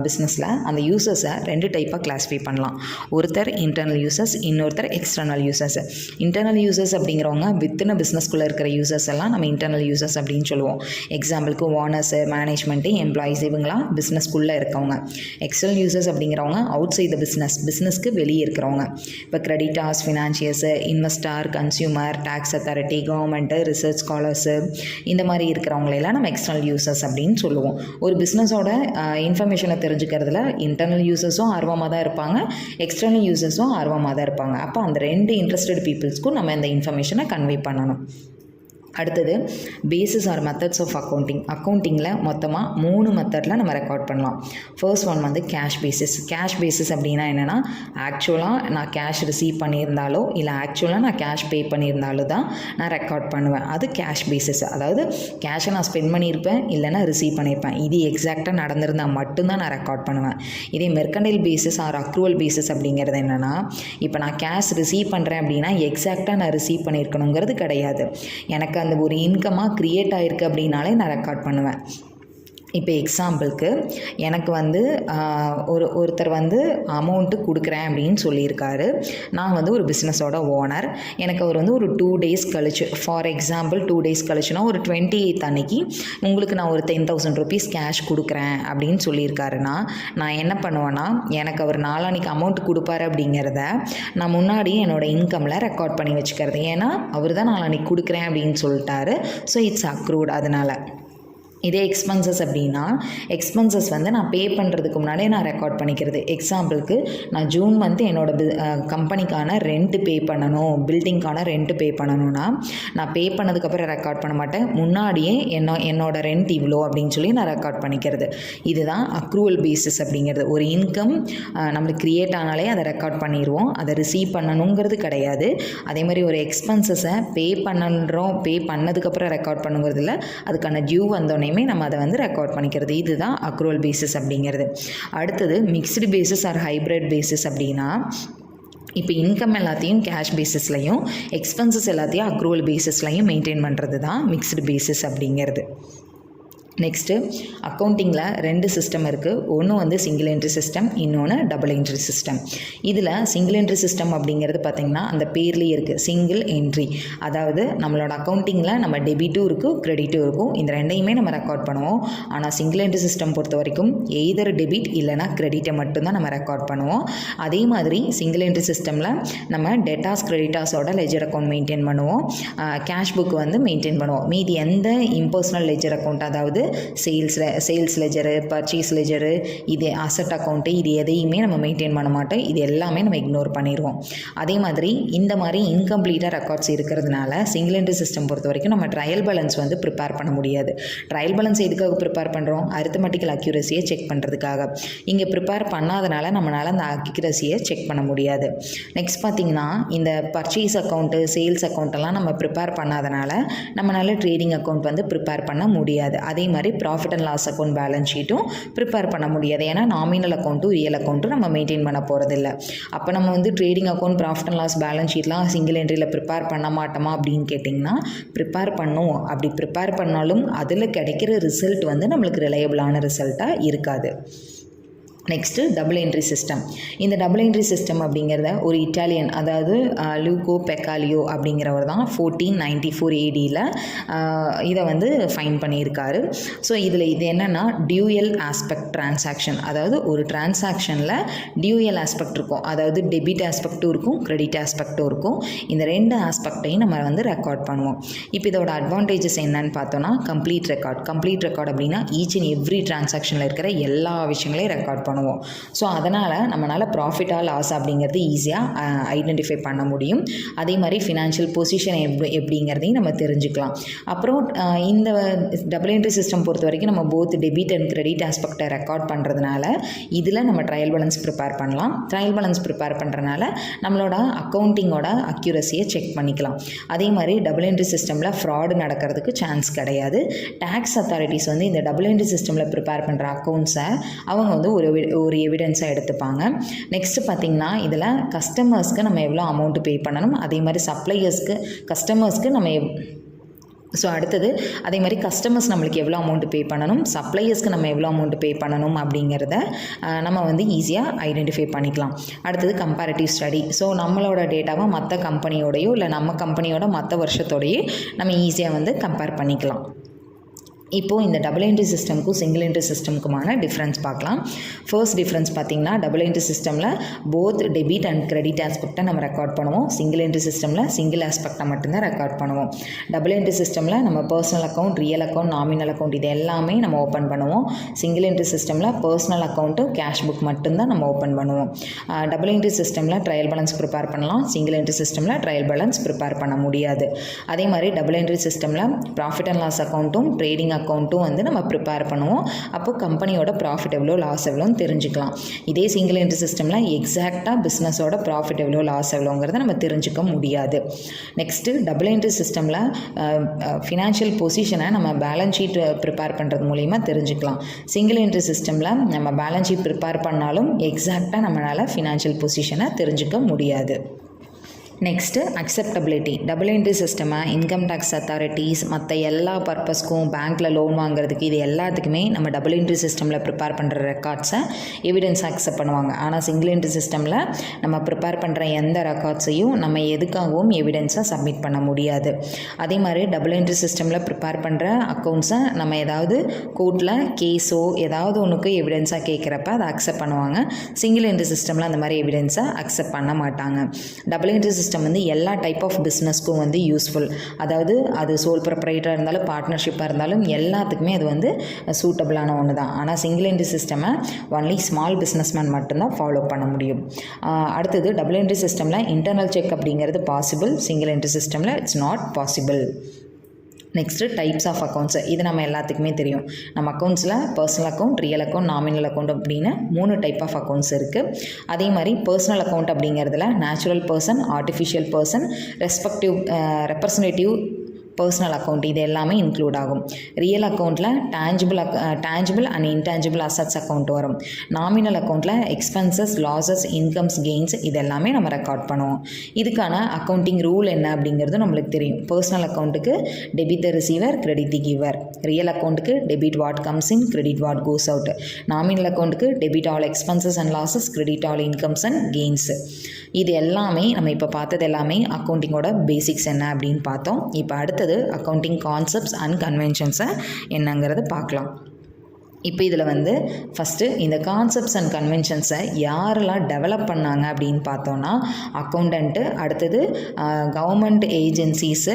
பிஸ்னஸில் அந்த யூசர்ஸை 2 டைப்பாக கிளாஸிஃபை பண்ணலாம். ஒருத்தர் இன்டர்னல் யூசர்ஸ், இன்னொருத்தர் எக்ஸ்டர்னல் யூசர்ஸ். இன்டர்னல் யூசர்ஸ் அப்படிங்கிறவங்க வித்தின் பிஸ்னஸ்குள்ளே இருக்கிற யூசர்ஸ் எல்லாம் நம்ம இன்டர்னல் யூசர்ஸ் அப்படின்னு சொல்லுவோம். எக்ஸாம்பிளுக்கு ஓனர்ஸு, மேனேஜ்மெண்ட்டு, எம்ப்ளாயிஸ் இவங்களாம் பிஸ்னஸ்குள்ளே இருக்கவங்க. எக்ஸ்டர்னல் யூசர்ஸ் அப்படிங்கிறவங்க அவுட் சைட் த பிஸ்னஸ்க்கு வெளியே இருக்கிறவங்க. இப்போ creditors, financiers, investor, consumer, tax authority, government, research scholars இந்த மாதிரி இருக்கிறவங்களெல்லாம் நம்ம எக்ஸ்டர்னல் யூசர்ஸ் அப்படின்னு சொல்லுவோம். ஒரு பிஸ்னஸோட இன்ஃபர்மேஷனை தெரிஞ்சுக்கிறதுல இன்டர்னல் யூசர்ஸும் ஆர்வமாக தான் இருப்பாங்க, எக்ஸ்டர்னல் யூசர்ஸும் ஆர்வமாக தான் இருப்பாங்க. அப்போ அந்த 2 இன்ட்ரெஸ்டட் பீப்புள்ஸ்க்கும் நம்ம இந்த இன்ஃபர்மேஷனை கன்வே பண்ணணும். அடுத்தது பேசிஸ் ஆர் மெத்தட்ஸ் ஆஃப் அக்கௌண்டிங்கில் மொத்தமாக 3 மெத்தடில் நம்ம ரெக்கார்ட் பண்ணலாம். ஃபர்ஸ்ட் ஒன் வந்து கேஷ் பேசிஸ் அப்படின்னா என்னென்னா, ஆக்சுவலாக நான் கேஷ் ரிசீவ் பண்ணியிருந்தாலோ இல்லை ஆக்சுவலாக நான் கேஷ் பே பண்ணியிருந்தாலோ தான் நான் ரெக்கார்ட் பண்ணுவேன். அது கேஷ் பேசிஸ். அதாவது கேஷை நான் ஸ்பெண்ட் பண்ணியிருப்பேன் இல்லைனா ரிசீவ் பண்ணியிருப்பேன், இது எக்ஸாக்டாக நடந்திருந்தால் மட்டும்தான் நான் ரெக்கார்ட் பண்ணுவேன். இதே mercantile basis or accrual basis அப்படிங்கிறது என்னென்னா, இப்போ நான் கேஷ் ரிசீவ் பண்ணுறேன் அப்படின்னா எக்ஸாக்டாக நான் ரிசீவ் பண்ணியிருக்கணுங்கிறது கிடையாது. எனக்கு அந்த ஒரு இன்கமாக க்ரியேட் ஆகிருக்கு அப்படின்னாலே நான் ரெக்கார்ட் பண்ணுவேன். இப்போ எக்ஸாம்பிளுக்கு எனக்கு வந்து ஒருத்தர் வந்து அமௌண்ட்டு கொடுக்குறேன் அப்படின்னு சொல்லியிருக்காரு. நான் வந்து ஒரு பிஸ்னஸோட ஓனர். எனக்கு அவர் வந்து ஒரு 2 days கழிச்சு, ஃபார் எக்ஸாம்பிள் 2 days கழிச்சுனா ஒரு 28th அன்னைக்கு உங்களுக்கு நான் ஒரு 10,000 rupees கேஷ் கொடுக்குறேன் அப்படின்னு சொல்லியிருக்காருன்னா நான் என்ன பண்ணுவேன்னா, எனக்கு அவர் நாளான்னைக்கு அமௌண்ட் கொடுப்பாரு அப்படிங்கிறத நான் முன்னாடி என்னோடய இன்கமில் ரெக்கார்ட் பண்ணி வச்சுக்கிறது. ஏன்னா அவர் தான் நாளான்னைக்கு கொடுக்குறேன் அப்படின்னு சொல்லிட்டாரு. ஸோ இட்ஸ் அக்ரூட். அதனால் இதே எக்ஸ்பென்சஸ் அப்படின்னா, எக்ஸ்பென்சஸ் வந்து நான் பே பண்ணுறதுக்கு முன்னாடியே நான் ரெக்கார்ட் பண்ணிக்கிறது. எக்ஸாம்பிளுக்கு நான் ஜூன் மந்த் என்னோடய கம்பெனிக்கான ரெண்ட் பே பண்ணணும், பில்டிங்க்கான ரெண்ட் பே பண்ணணும்னா நான் பே பண்ணதுக்கப்புறம் ரெக்கார்ட் பண்ண மாட்டேன், முன்னாடியே என்னோட ரெண்ட் இவ்வளோ அப்படின்னு சொல்லி நான் ரெக்கார்ட் பண்ணிக்கிறது. இதுதான் அக்ரூவல் பேசிஸ் அப்படிங்கிறது. ஒரு இன்கம் நம்மளுக்கு க்ரியேட் ஆனாலே அதை ரெக்கார்ட் பண்ணிடுவோம், அதை ரிசீவ் பண்ணணுங்கிறது கிடையாது. அதே மாதிரி ஒரு எக்ஸ்பென்சஸை பே பண்ணதுக்கப்புறம் ரெக்கார்ட் பண்ணுங்கிறது இல்லை, அதுக்கான டியூ வந்தோடனே நம்ம அதை வந்து ரெக்கார்ட் பண்ணிக்கிறது. இதுதான் அக்ரூவல் பேசிஸ் அப்படிங்கிறது. அடுத்தது mixed basis or hybrid basis அப்படின்னா, இப்போ இன்கம் எல்லாத்தையும் கேஷ் பேசிஸ்லையும் எக்ஸ்பென்சஸ் எல்லாத்தையும் அக்ரூவல் பேசிஸ்லையும் மெயின்டைன் பண்ணுறது தான் மிக்ஸ்டு பேசிஸ் அப்படிங்கிறது. நெக்ஸ்ட்டு அக்கௌண்டிங்கில் 2 சிஸ்டம் இருக்குது. ஒன்று வந்து சிங்கிள் என்ட்ரி சிஸ்டம், இன்னொன்று டபுள் என்ட்ரி சிஸ்டம். இதில் சிங்கிள் என்ட்ரி சிஸ்டம் அப்படிங்கிறது பார்த்திங்கன்னா அந்த பேர்லேயே இருக்குது, சிங்கிள் என்ட்ரி. அதாவது நம்மளோட அக்கௌண்டிங்கில் நம்ம டெபிட்டும் இருக்கும் கிரெடிட்டும் இருக்கும், இந்த ரெண்டையுமே நம்ம ரெக்கார்ட் பண்ணுவோம். ஆனால் சிங்கிள் என்ட்ரி சிஸ்டம் பொறுத்த வரைக்கும் எய்தர் டெபிட் இல்லைனா கிரெடிட்டை மட்டும்தான் நம்ம ரெக்கார்ட் பண்ணுவோம். அதே மாதிரி சிங்கிள் என்ட்ரி சிஸ்டமில் நம்ம டெட்டாஸ் கிரெடிட்டாஸோட லெஜர் அக்கௌண்ட் மெயின்டைன் பண்ணுவோம், கேஷ் புக் வந்து மெயின்டைன் பண்ணுவோம். மீதி எந்த இம்பர்சனல் லெஜர் அக்கௌண்ட், அதாவது சேல்ஸ் லெஜரு, பர்ச்சேஸ் லெஜரு, இது அசட் அக்கௌண்ட்டு, இது எதையுமே நம்ம மெயின்டைன் பண்ண மாட்டோம். இது எல்லாமே நம்ம இக்னோர் பண்ணிடுவோம். அதே மாதிரி இந்த மாதிரி இன்கம்ப்ளீட்டாக ரெக்கார்ட்ஸ் இருக்கிறதுனால சிங்கிள் என்ட்ரி சிஸ்டம் பொறுத்த வரைக்கும் நம்ம ட்ரையல் பேலன்ஸ் வந்து ப்ரிப்பேர் பண்ண முடியாது. ட்ரையல் பேலன்ஸ் எதுக்காக ப்ரிப்பேர் பண்ணுறோம்? அரித்தமெட்டிக்கல் அக்யூரஸியை செக் பண்ணுறதுக்காக. இங்கே ப்ரிப்பேர் பண்ணாதனால நம்மளால் அந்த அக்யூரஸியை செக் பண்ண முடியாது. நெக்ஸ்ட் பார்த்திங்கன்னா இந்த பர்ச்சேஸ் அக்கௌண்ட்டு, சேல்ஸ் அக்கௌண்ட்டெல்லாம் நம்ம ப்ரிப்பேர் பண்ணாதனால நம்மளால் ட்ரேடிங் அக்கௌண்ட் வந்து ப்ரிப்பேர் பண்ண முடியாது. அதே மாதிரி profit and loss account balance ஷீட்டும் ப்ரிப்பேர் பண்ண முடியாது. ஏன்னா நாமினல் அக்கௌண்ட்டும் ரியல் அக்கௌண்ட்டும் நம்ம மெயின்டைன் பண்ண போகிறதில்ல. அப்போ நம்ம வந்து trading account, profit and loss balance ஷீட்லாம் சிங்கிள் என்ட்ரியில் ப்ரிப்பேர் பண்ண மாட்டோமா அப்படின்னு கேட்டிங்கன்னா ப்ரிப்பேர் பண்ணுவோம். அப்படி ப்ரிப்பேர் பண்ணாலும் அதில் கிடைக்கிற ரிசல்ட் வந்து நம்மளுக்கு ரிலையபிளான ரிசல்ட்டாக இருக்காது. Next double entry system. இந்த டபுள் என்ட்ரி சிஸ்டம் அப்படிங்கிறத ஒரு இட்டாலியன், அதாவது லூகோ பெக்காலியோ அப்படிங்கிறவர் தான் 1494 ADயில் இதை வந்து ஃபைன் பண்ணியிருக்காரு. ஸோ இதில் இது என்னென்னா டியூயல் ஆஸ்பெக்ட் டிரான்சாக்ஷன், அதாவது ஒரு டிரான்சாக்ஷனில் டியூயல் ஆஸ்பெக்ட் இருக்கும், அதாவது டெபிட் ஆஸ்பெக்ட்டும் இருக்கும் கிரெடிட் ஆஸ்பெக்ட்டும் இருக்கும். இந்த 2 ஆஸ்பெக்டையும் நம்ம வந்து ரெக்கார்ட் பண்ணுவோம். இப்போ இதோட அட்வான்டேஜஸ் என்னன்னு பார்த்தோன்னா கம்ப்ளீட் ரெக்கார்ட் அப்படின்னா ஈச் அண்ட் எவ்ரி டிரான்சாக்ஷனில் இருக்கிற எல்லா விஷயங்களையும் ரெக்கார்ட் பண்ணுவோம். ஸோ அதனால் நம்மளால் ப்ராஃபிட்டா லாஸ் அப்படிங்கிறது ஈஸியாக ஐடென்டிஃபை பண்ண முடியும். அதே மாதிரி ஃபினான்ஷியல் பொசிஷன் எப்படிங்கிறதையும் நம்ம தெரிஞ்சுக்கலாம். அப்புறம் இந்த டபுள் என்ட்ரி சிஸ்டம் பொறுத்த வரைக்கும் நம்ம போத் டெபிட் அண்ட் கிரெடிட் ஆஸ்பெக்டை ரெக்கார்ட் பண்ணுறதுனால இதில் நம்ம ட்ரையல் பேலன்ஸ் ப்ரிப்பேர் பண்ணலாம். ட்ரையல் பேலன்ஸ் ப்ரிப்பேர் பண்ணுறதுனால நம்மளோட அக்கௌண்டிங்கோட அக்யூரஸியை செக் பண்ணிக்கலாம். அதே மாதிரி டபுள் என்ட்ரி சிஸ்டமில் ஃப்ராடு நடக்கிறதுக்கு சான்ஸ் கிடையாது. டேக்ஸ் அத்தாரிட்டிஸ் வந்து இந்த டபுள் என்ட்ரி சிஸ்டமில் ப்ரிப்பேர் பண்ணுற அக்கௌண்ட்ஸை அவங்க வந்து ஒரு எவிடன்ஸாக எடுத்துப்பாங்க. நெக்ஸ்ட்டு பார்த்திங்கன்னா இதில் கஸ்டமர்ஸ்க்கு நம்ம எவ்வளோ அமௌண்ட்டு பே பண்ணணும், அதே மாதிரி கஸ்டமர்ஸ்க்கு நம்ம அடுத்தது அதே மாதிரி கஸ்டமர்ஸ் நம்மளுக்கு எவ்வளோ அமௌண்ட்டு பே பண்ணணும், சப்ளையர்ஸ்க்கு நம்ம எவ்வளோ அமௌண்ட்டு பே பண்ணணும் அப்படிங்கிறத நம்ம வந்து ஈஸியாக ஐடென்டிஃபை பண்ணிக்கலாம். அடுத்தது கம்பேரிட்டிவ் ஸ்டடி. ஸோ நம்மளோட டேட்டாவை மற்ற கம்பெனியோடையோ இல்லை நம்ம கம்பெனியோட மற்ற வருஷத்தோடையோ நம்ம ஈஸியாக வந்து கம்பேர் பண்ணிக்கலாம். இப்போது இந்த டபுள் என்ட்ரி சிஸ்டமுக்கும் சிங்கிள் என்ட்ரி சிஸ்டமுக்குமான டிஃப்ரென்ஸ் பார்க்கலாம். ஃபர்ஸ்ட் டிஃப்ரென்ஸ் பார்த்திங்கன்னா டபுள் என்ட்ரி சிஸ்டமில் போத் டெபிட் அண்ட் கிரெடிட் ஆஸ்பெக்டை நம்ம ரெக்கார்ட் பண்ணுவோம். சிங்கிள் என்ட்ரி சிஸ்டமில் சிங்கிள் ஆஸ்பெக்டை மட்டும்தான் ரெக்கார்ட் பண்ணுவோம். டபுள் என்ட்ரி சிஸ்டமில் நம்ம personal account, real account, nominal account இது எல்லாமே நம்ம ஓப்பன் பண்ணுவோம். சிங்கிள் என்ட்ரி சிஸ்டமில் பர்சனல் அக்கௌண்ட்டு, கேஷ் புக் மட்டும்தான் நம்ம ஓப்பன் பண்ணுவோம். டபுள் என்ட்ரி சிஸ்டமில் ட்ரையல் பேலன்ஸ் ப்ரிப்பேர் பண்ணலாம், சிங்கிள் என்ட்ரி சிஸ்டமில் ட்ரையல் பேலன்ஸ் ப்ரிப்பேர் பண்ண முடியாது. அதே மாதிரி டபுள் என்ட்ரி சிஸ்டமில் ப்ராஃபிட் அண்ட் லாஸ் அக்கௌண்ட்டும் ட்ரேடிங் அக்கௌண்ட்டும் வந்து நம்ம ப்ரிப்பேர் பண்ணுவோம். அப்போது கம்பெனியோட ப்ராஃபிட் எவ்வளோ லாஸ் எவ்வளோன்னு தெரிஞ்சுக்கலாம். இதே சிங்கிள் என்ட்ரி சிஸ்டமில் எக்ஸாக்டாக பிஸ்னஸோட ப்ராஃபிட் எவ்வளோ லாஸ் எவ்வளோங்கிறத நம்ம தெரிஞ்சுக்க முடியாது. நெக்ஸ்ட்டு டபுள் என்ட்ரி சிஸ்டமில் ஃபினான்ஷியல் பொசிஷனை நம்ம பேலன்ஸ் ஷீட் ப்ரிப்பேர் பண்ணுறது மூலிமா தெரிஞ்சுக்கலாம். சிங்கிள் என்ட்ரி சிஸ்டமில் நம்ம பேலன்ஸ் ஷீட் ப்ரிப்பேர் பண்ணாலும் எக்ஸாக்டாக நம்மளால் ஃபினான்ஷியல் பொசிஷனை தெரிஞ்சுக்க முடியாது. Next acceptability. டபுள் என்ட்ரி சிஸ்டமை இன்கம் டேக்ஸ் அத்தாரிட்டிஸ் மற்ற எல்லா பர்பஸ்க்கும் பேங்க்கில் லோன் வாங்குறதுக்கு இது எல்லாத்துக்குமே நம்ம டபுள் என்ட்ரி சிஸ்டமில் ப்ரிப்பேர் பண்ணுற ரெக்கார்ட்ஸை எவிடன்ஸ் அக்செப்ட் பண்ணுவாங்க. ஆனால் சிங்கிள் என்ட்ரி சிஸ்டமில் நம்ம ப்ரிப்பேர் பண்ணுற எந்த ரெக்கார்ட்ஸையும் நம்ம எதுக்காகவும் எவிடன்ஸை சப்மிட் பண்ண முடியாது. அதே மாதிரி டபுள் என்ட்ரி சிஸ்டமில் ப்ரிப்பேர் பண்ணுற அக்கௌண்ட்ஸை நம்ம ஏதாவது கோர்ட்டில் கேஸோ ஏதாவது ஒன்றுக்கு எவிடன்ஸாக கேட்குறப்ப அதை அக்செப்ட் பண்ணுவாங்க. சிங்கிள் என்ட்ரி சிஸ்டமில் அந்த மாதிரி எவிடன்ஸை அக்செப்ட் பண்ண மாட்டாங்க. டபுள் என்ட்ரி சிஸ்டம் வந்து எல்லா டைப் ஆஃப் பிஸ்னஸ்க்கும் வந்து யூஸ்ஃபுல். அதாவது அது சோல் ப்ரொப்ரைட்டராக இருந்தாலும் பார்ட்னர்ஷிப்பாக இருந்தாலும் எல்லாத்துக்குமே அது வந்து சூட்டபிளான ஒன்று தான். ஆனால் சிங்கிள் என்ட்ரி சிஸ்டமை ஒன்லி ஸ்மால் பிஸ்னஸ்மேன் மட்டும்தான் ஃபாலோ பண்ண முடியும். அடுத்தது டபுள் என்ட்ரி சிஸ்டமில் இன்டர்னல் செக் அப்படிங்கிறது பாசிபிள், சிங்கிள் என்ட்ரி சிஸ்டமில் it's not possible. Next types of accounts. இது நம்ம எல்லாத்துக்குமே தெரியும். நம்ம அக்கௌண்ட்ஸில் personal account, real account, nominal account அப்படின்னு 3 டைப் ஆஃப் அக்கௌண்ட்ஸ் இருக்குது. அதே மாதிரி பர்சனல் அக்கௌண்ட் அப்படிங்கிறதுல natural person, artificial person, representative personal account இது எல்லாமே இன்க்ளூட் ஆகும். ரியல் அக்கௌண்ட்டில் tangible and intangible assets account வரும். நாமினல் அக்கௌண்ட்டில் எக்ஸ்பென்சஸ், லாஸஸ், இன்கம்ஸ், கெயின்ஸ் இது எல்லாமே நம்ம ரெக்கார்ட் பண்ணுவோம். இதுக்கான அக்கௌண்டிங் ரூல் என்ன அப்படிங்கிறது நம்மளுக்கு தெரியும். பர்சனல் அக்கௌண்ட்டுக்கு debit the receiver, credit the giver. Real அக்கௌண்ட்டுக்கு debit what comes in, credit what goes out. Nominal அக்கௌண்ட்டுக்கு debit all expenses and losses, credit all incomes and gains. இது எல்லாமே நம்ம இப்போ பார்த்தது எல்லாமே அக்கௌண்டிங்கோட பேசிக்ஸ் என்ன அப்படின்னு பார்த்தோம். இப்போ அடுத்தது அக்கௌண்டிங் கான்செப்ட்ஸ் அண்ட் கன்வென்ஷன்ஸை என்னங்கிறத பார்க்கலாம். இப்போ இதில் ஃபஸ்ட்டு இந்த கான்செப்ட்ஸ் அண்ட் கன்வென்ஷன்ஸை யாரெல்லாம் டெவலப் பண்ணாங்க அப்படின்னு பார்த்தோன்னா அக்கௌண்டண்ட்டு, அடுத்தது government agencies,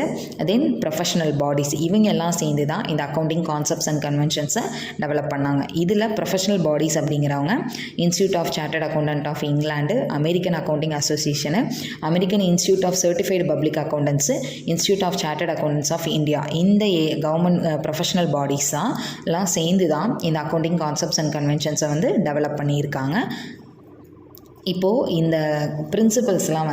then professional bodies இவங்க எல்லாம் சேர்ந்து தான் இந்த அக்கௌண்டிங் கான்செப்ட்ஸ் அண்ட் கன்வென்ஷன்ஸை டெவலப் பண்ணாங்க. இதில் ப்ரொஃபஷனல் பாடிஸ் அப்படிங்கிறவங்க institute of chartered accountant of England, American accounting association, American institute of certified public accountants, institute of chartered accountants of India. இந்த கவர்மெண்ட் ப்ரொஃபஷனல் பாடிஸ் தான் எல்லாம் சேர்ந்து தான் இந்த அக்கௌண்டிங் கான்செப்ட்ஸ் அண்ட் கன்வென்ஷன்ஸை டெவலப் பண்ணியிருக்காங்க. இப்போது இந்த பிரின்சிபல்ஸ்லாம்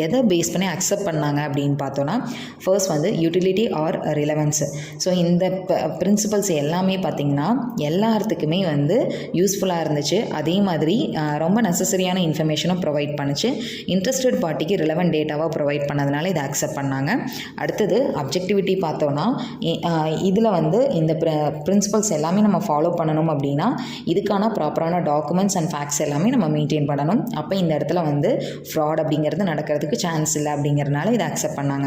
எதை பேஸ் பண்ணி அக்செப்ட் பண்ணாங்க அப்படின்னு பார்த்தோன்னா ஃபர்ஸ்ட் யூட்டிலிட்டி ஆர் ரிலவன்ஸு. ஸோ இந்த பிரின்சிபல்ஸ் எல்லாமே பார்த்திங்கன்னா எல்லாத்துக்குமே யூஸ்ஃபுல்லாக இருந்துச்சு. அதே மாதிரி ரொம்ப நெசசரியான இன்ஃபர்மேஷனும் ப்ரொவைட் பண்ணுச்சு. இன்ட்ரெஸ்டட் பார்ட்டிக்கு ரிலவெண்ட் டேட்டாவாக ப்ரொவைட் பண்ணதுனால இதை அக்செப்ட் பண்ணாங்க. அடுத்தது அப்ஜெக்டிவிட்டி பார்த்தோன்னா இதில் இந்த பிரின்சிபல்ஸ் எல்லாமே நம்ம ஃபாலோ பண்ணணும் அப்படின்னா இதுக்கான ப்ராப்பரான டாக்குமெண்ட்ஸ் அண்ட் ஃபேக்ட்ஸ் எல்லாமே நம்ம மெயின்டைன் பண்ணணும். அப்போ இந்த இடத்துல ஃப்ராட் அப்படிங்கிறது நடக்கிறதுக்கு சான்ஸ் இல்லை அப்படிங்கிறதுனால இதை அக்செப்ட் பண்ணாங்க.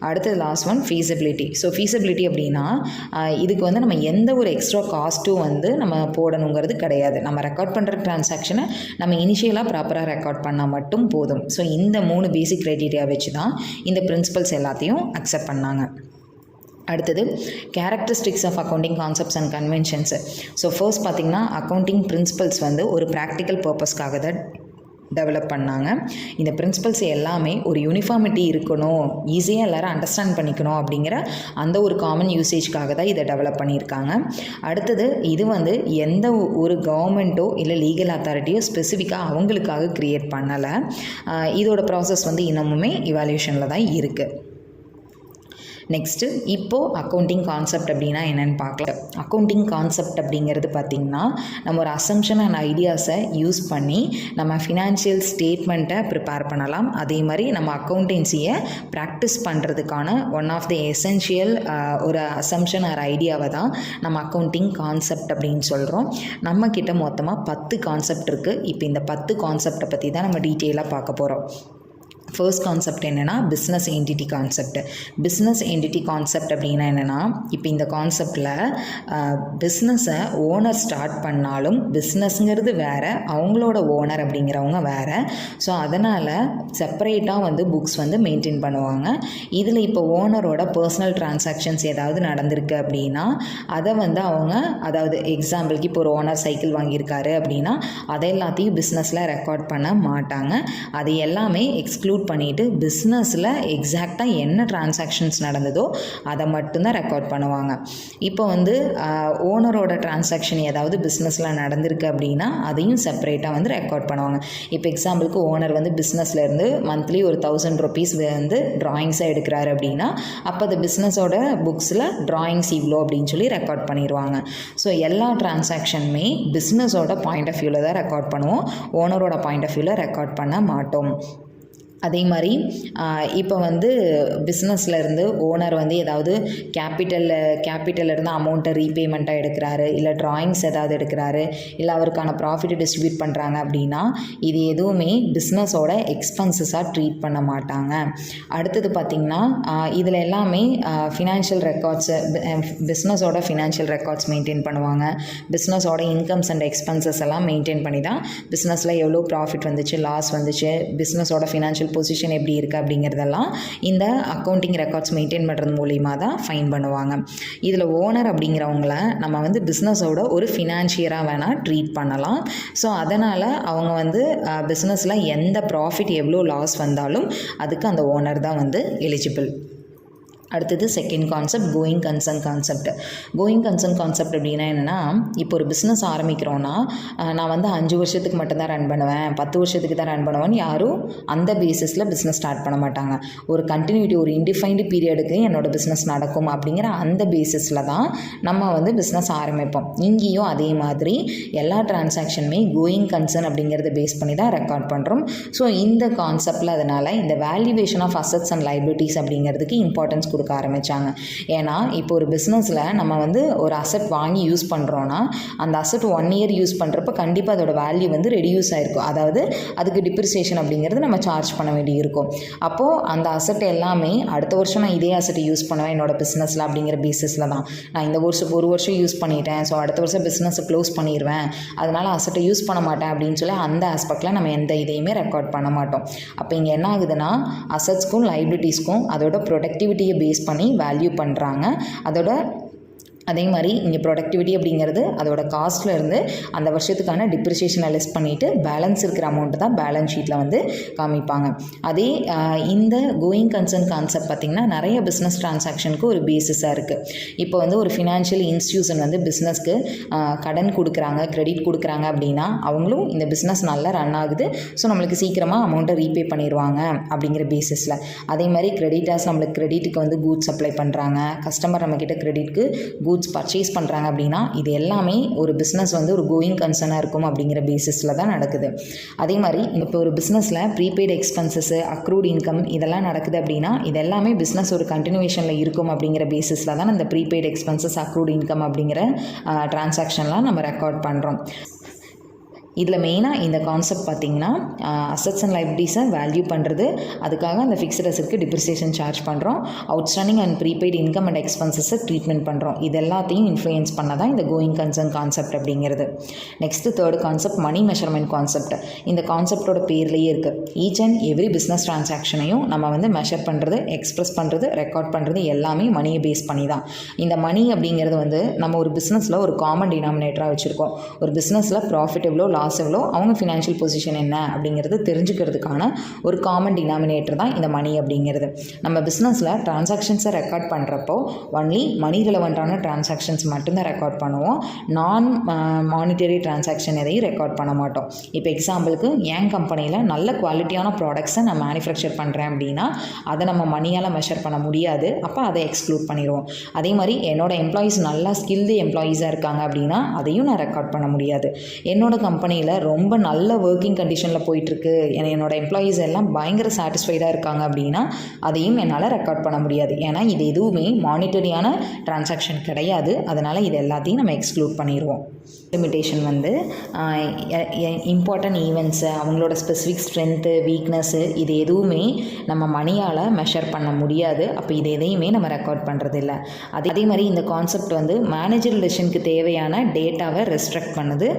அடுத்தது last one feasibility. So feasibility அப்படின்னா இதுக்கு நம்ம எந்த ஒரு எக்ஸ்ட்ரா காஸ்ட்டும் நம்ம போடணுங்கிறது கிடையாது. நம்ம ரெக்கார்ட் பண்ணுற டிரான்சாக்ஷனை நம்ம இனிஷியலாக ப்ராப்பராக ரெக்கார்ட் பண்ணால் மட்டும் போதும். ஸோ இந்த 3 பேசிக் க்ரைட்டீரியா வச்சு தான் இந்த பிரின்சிபல்ஸ் எல்லாத்தையும் அக்செப்ட் பண்ணாங்க. அடுத்தது characteristics of accounting concepts and conventions. So first பார்த்திங்கன்னா அக்கௌண்டிங் பிரின்சிபல்ஸ் ஒரு ப்ராக்டிக்கல் பர்பஸ்க்காக தான் டெவலப் பண்ணாங்க. இந்த பிரின்சிபல்ஸ் எல்லாமே ஒரு யூனிஃபார்மிட்டி இருக்கணும், ஈஸியாக எல்லோரும் அண்டர்ஸ்டாண்ட் பண்ணிக்கணும் அப்படிங்கிற அந்த ஒரு காமன் யூசேஜ்க்காக தான் இதை டெவலப் பண்ணியிருக்காங்க. அடுத்தது இது எந்த ஒரு கவர்மெண்ட்டோ இல்லை லீகல் அத்தாரிட்டியோ ஸ்பெசிஃபிக்காக அவங்களுக்காக க்ரியேட் பண்ணலை. இதோட ப்ராசஸ் இன்னமுமே இவாலுவேஷனில் தான் இருக்குது. நெக்ஸ்ட்டு இப்போது அக்கௌண்டிங் கான்செப்ட் அப்படின்னா என்னென்னு பார்க்கலாம். அக்கௌண்டிங் கான்செப்ட் அப்படிங்கிறது பார்த்திங்கன்னா நம்ம ஒரு அசம்ஷன் அண்ட் ஐடியாஸை யூஸ் பண்ணி நம்ம ஃபினான்ஷியல் ஸ்டேட்மெண்ட்டை ப்ரிப்பேர் பண்ணலாம். அதே மாதிரி நம்ம அக்கௌண்டன்சியை ப்ராக்டிஸ் பண்ணுறதுக்கான ஒன் ஆஃப் தி எசென்ஷியல் ஒரு அசம்ஷன் ஆர் ஐடியாவை தான் நம்ம அக்கௌண்டிங் கான்செப்ட் அப்படின்னு சொல்கிறோம். நம்மக்கிட்ட மொத்தமாக 10 கான்செப்ட் இருக்குது. இப்போ இந்த 10 கான்செப்டை பற்றி தான் நம்ம டீட்டெயிலாக பார்க்க போகிறோம். ஃபர்ஸ்ட் கான்செப்ட் என்னென்னா business entity concept. Business entity concept அப்படின்னா என்னென்னா இப்போ இந்த கான்செப்டில் பிஸ்னஸை ஓனர் ஸ்டார்ட் பண்ணாலும் பிஸ்னஸ்ங்கிறது வேறு, அவங்களோட ஓனர் அப்படிங்கிறவங்க வேறு. ஸோ அதனால் செப்பரேட்டாக புக்ஸ் மெயின்டைன் பண்ணுவாங்க. இதில் இப்போ ஓனரோட பர்சனல் டிரான்சாக்ஷன்ஸ் ஏதாவது நடந்திருக்கு அப்படின்னா அதை அவங்க அதாவது எக்ஸாம்பிளுக்கு இப்போ ஒரு ஓனர் சைக்கிள் வாங்கியிருக்காரு அப்படின்னா அதை எல்லாத்தையும் பிஸ்னஸில் ரெக்கார்ட் பண்ண மாட்டாங்க. அது எல்லாமே எக்ஸ்க்ளூட் பண்ணிவிட்டு பிஸ்னஸில் எக்ஸாக்டாக என்ன டிரான்சாக்ஷன்ஸ் நடந்ததோ அதை மட்டும்தான் ரெக்கார்ட் பண்ணுவாங்க. இப்போ ஓனரோட டிரான்சாக்ஷன் ஏதாவது பிஸ்னஸில் நடந்திருக்கு அப்படின்னா அதையும் செப்பரேட்டாக ரெக்கார்ட் பண்ணுவாங்க. இப்போ எக்ஸாம்பிளுக்கு ஓனர் பிஸ்னஸ்லேருந்து மந்த்லி ஒரு 1000 rupees ட்ராயிங்ஸாக எடுக்கிறாரு அப்படின்னா அப்போ அந்த பிஸ்னஸோட புக்ஸில் ட்ராயிங்ஸ் இவ்வளோ அப்படின்னு சொல்லி ரெக்கார்ட் பண்ணிடுவாங்க. ஸோ எல்லா டிரான்சாக்ஷனுமே பிஸ்னஸோட பாயிண்ட் ஆஃப் வியூவில் தான் ரெக்கார்ட் பண்ணுவோம், ஓனரோட பாயிண்ட் ஆஃப் வியூவில் ரெக்கார்ட் பண்ண மாட்டோம். அதே மாதிரி இப்போ பிஸ்னஸ்லேருந்து ஓனர் ஏதாவது கேபிட்டல்லேருந்து அமௌண்ட்டை ரீபேமெண்ட்டாக எடுக்கிறாரு, இல்லை ட்ராயிங்ஸ் ஏதாவது எடுக்கிறாரு, இல்லை அவருக்கான ப்ராஃபிட்டை டிஸ்ட்ரிபியூட் பண்ணுறாங்க அப்படின்னா இது எதுவுமே பிஸ்னஸோட எக்ஸ்பென்சஸாக ட்ரீட் பண்ண மாட்டாங்க. அடுத்தது பார்த்திங்கன்னா இதில் எல்லாமே ஃபினான்ஷியல் ரெக்கார்ட்ஸு, பிஸ்னஸோட ஃபினான்ஷியல் ரெக்கார்ட்ஸ் மெயின்டைன் பண்ணுவாங்க. பிஸ்னஸோட இன்கம்ஸ் அண்ட் எக்ஸ்பென்சஸ் எல்லாம் மெயின்டைன் பண்ணி தான் பிஸ்னஸில் எவ்வளோ ப்ராஃபிட் வந்துச்சு, லாஸ் வந்துச்சு, பிஸ்னஸோட ஃபினான்ஷியல் பொசிஷன் எப்படி இருக்குது அப்படிங்கிறதெல்லாம் இந்த அக்கௌண்டிங் ரெக்கார்ட்ஸ் மெயின்டைன் பண்ணுறது மூலிமா தான் ஃபைன் பண்ணுவாங்க. இதில் ஓனர் அப்படிங்கிறவங்கள நம்ம பிஸ்னஸோட ஒரு ஃபினான்ஷியராக வேணால் ட்ரீட் பண்ணலாம். ஸோ அதனால் அவங்க பிஸ்னஸில் எந்த ப்ராஃபிட் எவ்வளோ லாஸ் வந்தாலும் அதுக்கு அந்த ஓனர் தான் எலிஜிபிள். அடுத்தது second concept going concern concept. Going concern concept அப்படின்னா என்னென்னா, இப்போ ஒரு பிஸ்னஸ் ஆரம்பிக்கிறோன்னா நான் வந்து 5 வருஷத்துக்கு மட்டும்தான் ரன் பண்ணுவேன், 10 வருஷத்துக்கு தான் ரன் பண்ணுவேன்னு யாரும் அந்த பேசிஸில் பிஸ்னஸ் ஸ்டார்ட் பண்ண மாட்டாங்க. ஒரு கண்டினியூட்டி, ஒரு இன்டிஃபைன்டு பீரியடுக்கு என்னோடய பிஸ்னஸ் நடக்கும் அப்படிங்கிற அந்த பேசிஸில் தான் நம்ம வந்து பிஸ்னஸ் ஆரம்பிப்போம். இங்கேயும் அதே மாதிரி எல்லா டிரான்சாக்ஷனுமே கோயிங் கன்சர்ன் அப்படிங்கிறத பேஸ் பண்ணி தான் ரெக்கார்ட் பண்ணுறோம். ஸோ இந்த கான்செப்டில் அதனால் இந்த valuation of assets and liabilities அப்படிங்கிறதுக்கு இம்பார்ட்டன்ஸ் கொடுக்க ஆரம்பித்தாங்க. ஏன்னா இப்போ ஒரு பிஸ்னஸில் நம்ம வந்து ஒரு அசட் வாங்கி யூஸ் பண்ணுறோன்னா அந்த அசட் 1 இயர் யூஸ் பண்ணுறப்ப கண்டிப்பாக அதோட வேல்யூ வந்து ரெடியூஸ் ஆகிருக்கும். அதாவது அதுக்கு டிப்ரிசியேஷன் அப்படிங்கிறது நம்ம சார்ஜ் பண்ண வேண்டி இருக்கும். அப்போது அந்த அசட் எல்லாமே அடுத்த வருஷம் நான் இதே அசட்டை யூஸ் பண்ணுவேன் என்னோட பிஸ்னஸில் அப்படிங்கிற பேசிஸில் தான். நான் இந்த வருஷம் 1 வருஷம் யூஸ் பண்ணிட்டேன், ஸோ அடுத்த வருஷம் பிஸ்னஸை க்ளோஸ் பண்ணிடுவேன், அதனால் அசட்டை யூஸ் பண்ண மாட்டேன் அப்படின்னு சொல்லி அந்த ஆஸ்பெக்டில் நம்ம எந்த இதையுமே ரெக்கார்ட் பண்ண மாட்டோம். அப்போ இங்கே என்ன ஆகுதுன்னா, அசட்ஸ்க்கும் லைபிலிட்டிஸ்க்கும் அதோட ப்ரொடக்டிவிட்டியை பேஸ் பண்ணி வேல்யூ பண்ணுறாங்க. அதே மாதிரி இங்கே ப்ரொடக்டிவிட்டி அப்படிங்கிறது அதோட காஸ்ட்டில் இருந்து அந்த வருஷத்துக்கான டிப்ரிசியேஷனை லெஸ் பண்ணிவிட்டு பேலன்ஸ் இருக்கிற அமௌண்ட்டு தான் பேலன்ஸ் ஷீட்டில் வந்து காமிப்பாங்க. அதே இந்த கோயிங் கன்சர்ன் கான்செப்ட் பார்த்திங்கன்னா நிறைய பிஸ்னஸ் ட்ரான்சாக்ஷனுக்கு ஒரு பேசிஸாக இருக்குது. இப்போ வந்து ஒரு ஃபினான்ஷியல் இன்ஸ்டியூஷன் வந்து பிஸ்னஸ்க்கு கடன் கொடுக்குறாங்க, கிரெடிட் கொடுக்குறாங்க அப்படின்னா அவங்களும் இந்த பிஸ்னஸ் நல்லா ரன் ஆகுது, ஸோ நம்மளுக்கு சீக்கிரமாக அமௌண்ட்டை ரீபே பண்ணிடுவாங்க அப்படிங்கிற பேசிஸில். அதே மாதிரி கிரெடிட்டர்ஸ் நம்மளுக்கு கிரெடிட்டுக்கு வந்து கூட்ஸ் சப்ளை பண்ணுறாங்க, கஸ்டமர் நம்மக்கிட்ட கிரெடிட்க்கு கூட்ஸ் பர்ச்சேஸ் பண்ணுறாங்க அப்படின்னா இது எல்லாமே ஒரு பிஸ்னஸ் வந்து ஒரு கோயிங் கன்சர்னாக இருக்கும் அப்படிங்கிற பேசிஸில் தான் நடக்குது. அதே மாதிரி இப்போ ஒரு பிஸ்னஸில் ப்ரீபெய்டு எக்ஸ்பென்சஸ்ஸு, அக்ரூட் இன்கம் இதெல்லாம் நடக்குது அப்படின்னா இது எல்லாமே பிஸ்னஸ் ஒரு கண்டினியூவேஷனில் இருக்கும் அப்படிங்கிற பேசிஸில் தான் இந்த ப்ரீபெய்டு எக்ஸ்பென்சஸ், அக்ரூட் இன்கம் அப்படிங்கிற டிரான்சாக்ஷன்லாம் நம்ம ரெக்கார்ட் பண்ணுறோம். இதில் மெயினாக இந்த கான்செப்ட் பார்த்திங்கன்னா அசட்ஸ் அண்ட் லைபிலிட்டிஸை வேல்யூ பண்ணுறது, அதுக்காக அந்த ஃபிக்ஸ்ட் அசட்க்கு டிப்ரிசியேஷன் சார்ஜ் பண்ணுறோம், outstanding and prepaid income and எக்ஸ்பென்சஸை ட்ரீட்மெண்ட் பண்ணுறோம். இது எல்லாத்தையும் இன்ஃப்ளூயன்ஸ் பண்ண தான் இந்த கோயிங் கன்சர்ன் கான்செப்ட் அப்படிங்கிறது. Next third concept money measurement concept. இந்த கான்செப்டோட பேர்லேயே இருக்குது. ஈச் அண்ட் எவ்ரி பிஸ்னஸ் ட்ரான்சாக்ஷனையும் நம்ம வந்து மெஷர் பண்ணுறது, எக்ஸ்ப்ரெஸ் பண்ணுறது, ரெக்கார்ட் பண்ணுறது எல்லாமே மணியை பேஸ் பண்ணி தான். இந்த மணி அப்படிங்கிறது வந்து நம்ம ஒரு பிஸ்னஸில் ஒரு காமன் டினாமினேட்டராக வச்சுருக்கோம். ஒரு பிஸ்னஸில் ப்ராஃபிட் எவ்வளோ, லாஸ் எவ்வளோ, அவங்க ஃபினான்ஷியல் பொசிஷன் என்ன அப்படிங்கிறது தெரிஞ்சுக்கிறதுக்கான ஒரு காமன் டினாமினேட்டர் தான் இந்த மணி அப்படிங்கிறது. நம்ம பிஸ்னஸில் ட்ரான்சாக்ஷன்ஸை ரெக்கார்ட் பண்ணுறப்போ ஒன்லி மணி ரிலவெண்ட்டான ட்ரான்சாக்ஷன்ஸ் மட்டும்தான் ரெக்கார்ட் பண்ணுவோம். நான் மானிட்டரி ட்ரான்சாக்ஷன் எதையும் ரெக்கார்ட் பண்ண மாட்டோம். இப்போ எக்ஸாம்பிளுக்கு என் கம்பெனியில் நல்ல குவாலிட்டியான ப்ராடக்ட்ஸை நான் மேனுஃபேக்சர் பண்ணுறேன் அப்படின்னா அதை நம்ம மணியால் மெஷர் பண்ண முடியாது, அப்போ அதை எக்ஸ்க்ளூட் பண்ணிடுவோம். அதே மாதிரி என்னோடய எம்ப்ளாயீஸ் நல்லா ஸ்கில்டு எம்ப்ளாயீஸாக இருக்காங்க அப்படின்னா அதையும் நான் ரெக்கார்ட் பண்ண முடியாது. என்னோடய கம்பெனியில் ரொம்ப நல்ல ஒர்க்கிங் கண்டிஷனில் போயிட்டுருக்கு, என்னோடய எம்ப்ளாயீஸ் எல்லாம் பயங்கர சாட்டிஸ்ஃபைடாக இருக்காங்க அப்படின்னா அதையும் என்னால் ரெக்கார்ட் பண்ண முடியாது. ஏன்னா இது எதுவுமே மானிட்டரியான டிரான்சாக்ஷன் கிடையாது, அதனால் இது எல்லாத்தையும் நம்ம எக்ஸ்க்ளூட் பண்ணிடுவோம். லிமிட்டேஷன் வந்து இம்பார்ட்டன்ட் ஈவெண்ட்ஸு, அவங்களோட ஸ்பெசிஃபிக் ஸ்ட்ரென்த்து, வீக்னஸ்ஸு இது எதுவுமே நம்ம மணியால் மெஷர் பண்ண முடியாது. அப்போ இது எதையுமே நம்ம ரெக்கார்ட் பண்ணுறது இல்லை. அதே மாதிரி இந்த கான்செப்ட் வந்து மேனேஜர் டெசிஷனுக்கு தேவையான டேட்டாவை ரெஸ்ட்ரிக்ட் பண்ணுது.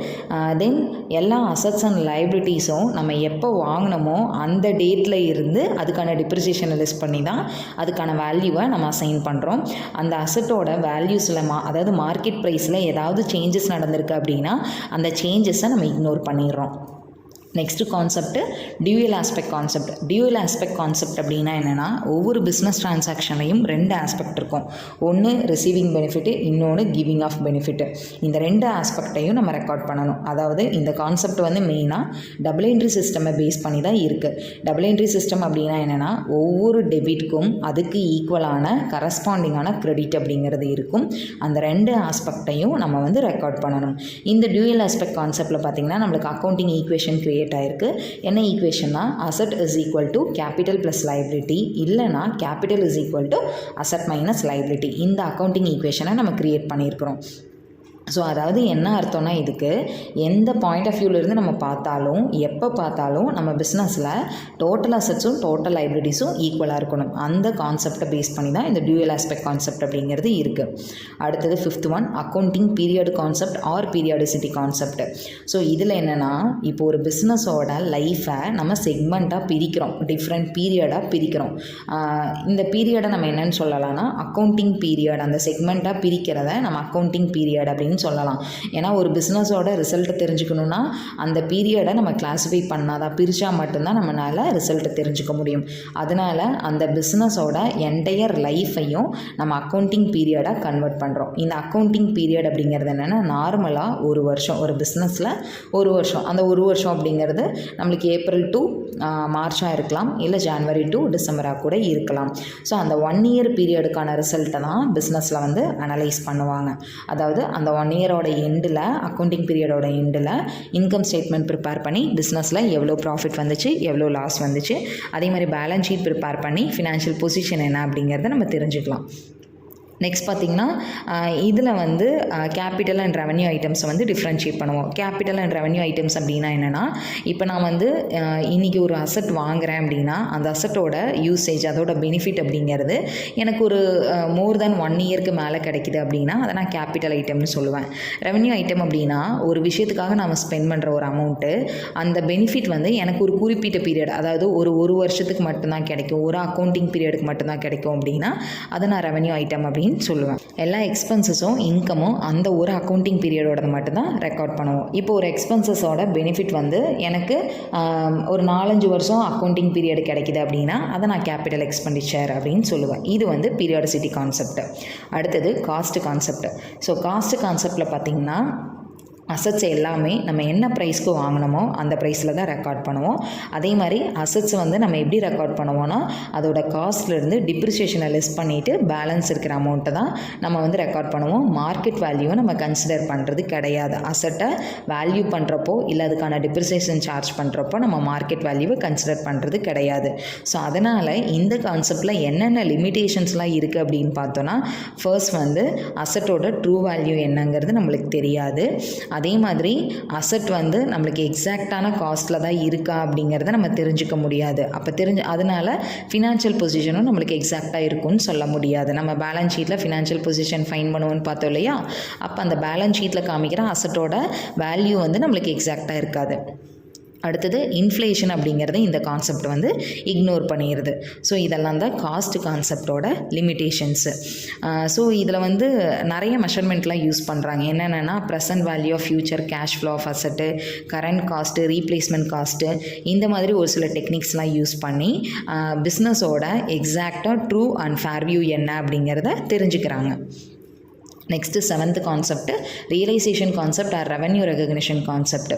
தென் எல்லா அசட்ஸ் அண்ட் லைபிலிட்டிஸும் நம்ம எப்போ வாங்கினோமோ அந்த டேட்டில் இருந்து அதுக்கான டிப்ரிசியேஷனை லெஸ் பண்ணி தான் அதுக்கான வேல்யூவை நம்ம அசைன் பண்ணுறோம். அந்த அசட்டோட வேல்யூஸில் அதாவது மார்க்கெட் ப்ரைஸில் ஏதாவது சேஞ்சஸ் நடந்திருக்கு அப்படின்னா அந்த சேஞ்சஸை நம்ம இக்னோர் பண்ணிடுறோம். Next concept dual aspect concept. Dual aspect concept அப்படின்னா என்னென்னா, ஒவ்வொரு பிஸ்னஸ் ட்ரான்சாக்ஷன்லையும் 2 ஆஸ்பெக்ட் இருக்கும். ஒன்று ரிசீவிங் பெனிஃபிட்டு, இன்னொன்று கிவிங் ஆஃப் பெனிஃபிட்டு. இந்த 2 ஆஸ்பெக்டையும் நம்ம ரெக்கார்ட் பண்ணணும். அதாவது இந்த கான்செப்ட் வந்து மெயினாக டபுள் என்ட்ரி சிஸ்டமை பேஸ் பண்ணி தான் இருக்குது. டபுள் என்ட்ரி சிஸ்டம் அப்படின்னா என்னென்னா, ஒவ்வொரு டெபிட்க்கும் அதுக்கு ஈக்குவலான கரஸ்பாண்டிங்கான கிரெடிட் அப்படிங்கிறது இருக்கும். அந்த 2 ஆஸ்பெக்டையும் நம்ம வந்து ரெக்கார்ட் பண்ணணும். இந்த டியூயல் ஆஸ்பெக்ட் கான்செப்டில் பார்த்திங்கன்னா நம்மளுக்கு அக்கௌண்டிங் ஈக்குவேஷன் கிரியேட் ஆயிருக்கு. என்ன ஈக்குவேஷன்னா, asset is equal to capital plus liability, இல்லைனா capital is equal to asset minus liability. இந்த அக்கௌண்டிங் ஈக்குவேஷனை நம்ம கிரியேட் பண்ணியிருக்கிறோம். ஸோ அதாவது என்ன அர்த்தம்னா, இதுக்கு எந்த பாயிண்ட் ஆஃப் வியூவிலேருந்து நம்ம பார்த்தாலும் எப்போ பார்த்தாலும் நம்ம பிஸ்னஸில் டோட்டல் அசட்ஸும் டோட்டல் லைபிலிட்டிஸும் ஈக்குவலாக இருக்கணும். அந்த கான்செப்டை பேஸ் பண்ணி தான் இந்த டியூயல் ஆஸ்பெக்ட் கான்செப்ட் அப்படிங்கிறது இருக்குது. அடுத்தது 5th one accounting period concept or periodicity concept. So இதில் என்னென்னா, இப்போ ஒரு பிஸ்னஸோட லைஃப்பை நம்ம செக்மெண்ட்டாக பிரிக்கிறோம், டிஃப்ரெண்ட் பீரியடாக பிரிக்கிறோம். இந்த பீரியடை நம்ம என்னென்னு சொல்லலாம்னா அக்கௌண்டிங் பீரியட், அந்த செக்மெண்ட்டாக பிரிக்கிறத நம்ம அக்கௌண்டிங் பீரியட் அப்படின்னு அப்படின்னு சொல்லலாம். ஏன்னா ஒரு பிஸ்னஸோட ரிசல்ட்டை தெரிஞ்சுக்கணுன்னா அந்த பீரியடை நம்ம கிளாஸிஃபை பண்ணாதான், பிரித்தா மட்டும்தான் நம்மளால் ரிசல்ட்டை தெரிஞ்சுக்க முடியும். அதனால் அந்த பிஸ்னஸோட என்டையர் லைஃப்பையும் நம்ம அக்கௌண்டிங் பீரியடாக கன்வெர்ட் பண்ணுறோம். இந்த அக்கௌண்டிங் பீரியட் அப்படிங்கிறது என்னென்னா நார்மலாக ஒரு வருஷம், ஒரு பிஸ்னஸில் ஒரு வருஷம். அந்த ஒரு வருஷம் அப்படிங்கிறது நம்மளுக்கு ஏப்ரல் டு மார்ச்சாக இருக்கலாம், இல்லை ஜான்வரி டு டிசம்பராக கூட இருக்கலாம். ஸோ அந்த 1 இயர் பீரியடுக்கான ரிசல்ட்டை தான் பிஸ்னஸில் வந்து அனலைஸ் பண்ணுவாங்க. அதாவது அந்த 1 இயரோட எண்டில், அக்கௌண்டிங் பீரியடோட எண்டில் இன்கம் ஸ்டேட்மெண்ட் ப்ரிப்பேர் பண்ணி பிஸ்னஸில் எவ்வளோ ப்ராஃபிட் வந்துச்சு, எவ்வளோ லாஸ் வந்துச்சு, அதே மாதிரி பேலன்ஸ் ஷீட் ப்ரிப்பேர் பண்ணி ஃபினான்ஷியல் பொசிஷன் என்ன அப்படிங்கிறத நம்ம தெரிஞ்சுக்கலாம். நெக்ஸ்ட் பார்த்திங்கன்னா இதில் வந்து கேபிட்டல் அண்ட் ரெவன்யூ ஐட்டம்ஸை வந்து டிஃப்ரென்ஷியேட் பண்ணுவோம். கேபிட்டல் அண்ட் ரெவன்யூ ஐட்டம்ஸ் அப்படின்னா என்னென்னா, இப்போ நான் வந்து இன்றைக்கி ஒரு அசட் வாங்குகிறேன் அப்படின்னா அந்த அசட்டோட யூசேஜ், அதோட பெனிஃபிட் அப்படிங்கிறது எனக்கு ஒரு மோர் தென் 1 இயருக்கு மேலே கிடைக்குது அப்படின்னா அதை நான் கேபிட்டல் ஐட்டம்னு சொல்லுவேன். ரெவன்யூ ஐட்டம் அப்படின்னா ஒரு விஷயத்துக்காக நம்ம ஸ்பெண்ட் பண்ணுற ஒரு அமௌண்ட்டு, அந்த பெனிஃபிட் வந்து எனக்கு ஒரு குறிப்பிட்ட பீரியட், அதாவது ஒரு வருஷத்துக்கு மட்டும்தான் கிடைக்கும், ஒரு அக்கௌண்டிங் பீரியடுக்கு மட்டும்தான் கிடைக்கும் அப்படின்னா அதை நான் ரெவன்யூ ஐட்டம் அப்படின்னு சொல்லுவேன். எல்லா எக்ஸ்பென்சஸும் இன்கமும் அந்த ஒரு அக்கௌண்டிங் பீரியடோட மட்டும்தான் ரெக்கார்ட் பண்ணுவோம். இப்போ ஒரு எக்ஸ்பென்சஸோட பெனிஃபிட் வந்து எனக்கு ஒரு 4-5 வருஷம் அக்கௌண்டிங் பீரியட் கிடைக்குது அப்படின்னா அதை நான் கேபிட்டல் எக்ஸ்பெண்டிச்சர் அப்படின்னு சொல்லுவேன். இது வந்து பீரியாடிசிட்டி கான்செப்ட். அடுத்தது காஸ்ட் கான்செப்ட். ஸோ காஸ்ட் கான்செப்டில் பார்த்திங்கன்னா அசட்ஸ் எல்லாமே நம்ம என்ன ப்ரைஸ்க்கு வாங்கினோமோ அந்த ப்ரைஸில் தான் ரெக்கார்ட் பண்ணுவோம். அதே மாதிரி அசட்ஸ் வந்து நம்ம எப்படி ரெக்கார்ட் பண்ணுவோன்னா அதோட காஸ்ட்லேருந்து டிப்ரிசியேஷனை லெஸ் பண்ணிவிட்டு பேலன்ஸ் இருக்கிற அமௌண்ட்டை தான் நம்ம வந்து ரெக்கார்ட் பண்ணுவோம். மார்க்கெட் வேல்யூவை நம்ம கன்சிடர் பண்ணுறது கிடையாது. அசட்டை வேல்யூ பண்ணுறப்போ இல்லை அதுக்கான டிப்ரிசியேஷன் சார்ஜ் பண்ணுறப்போ நம்ம மார்க்கெட் வேல்யூவை கன்சிடர் பண்ணுறது கிடையாது. ஸோ அதனால் இந்த கான்செப்டில் என்னென்ன லிமிட்டேஷன்ஸ்லாம் இருக்குது அப்படின்னு பார்த்தோன்னா, ஃபர்ஸ்ட் வந்து அசட்டோட ட்ரூ வேல்யூ என்னங்கிறது நம்மளுக்கு தெரியாது. அதே மாதிரி அசட் வந்து நம்மளுக்கு எக்ஸாக்டான காஸ்ட்டில் தான் இருக்கா அப்படிங்கிறத நம்ம தெரிஞ்சுக்க முடியாது. அப்போ அதனால் ஃபினான்ஷியல் பொசிஷனும் நம்மளுக்கு எக்ஸாக்டாக இருக்கும்னு சொல்ல முடியாது. நம்ம பேலன்ஸ் ஷீட்டில் ஃபினான்ஷியல் பொசிஷன் ஃபைன் பண்ணுவோன்னு பார்த்தோம் இல்லையா, அப்போ அந்த பேலன்ஸ் ஷீட்டில் காமிக்கிற அசட்டோட வேல்யூ வந்து நம்மளுக்கு எக்ஸாக்டாக இருக்காது. அடுத்தது இன்ஃப்ளேஷன் அப்படிங்கிறது இந்த கான்செப்ட் வந்து இக்னோர் பண்ணிடுது. ஸோ இதெல்லாம் தான் காஸ்ட் கான்செப்டோட லிமிட்டேஷன்ஸு. ஸோ இதில் வந்து நிறைய மெஷர்மெண்ட்லாம் யூஸ் பண்ணுறாங்க. என்னென்னா present value of future cash flow of asset, current cost, replacement cost, இந்த மாதிரி ஒரு சில டெக்னிக்ஸ்லாம் யூஸ் பண்ணி பிஸ்னஸோட எக்ஸாக்டாக ட்ரூ அண்ட் ஃபேர் வியூ என்ன அப்படிங்கிறத தெரிஞ்சுக்கிறாங்க. Next 7th concept realisation concept or revenue recognition concept.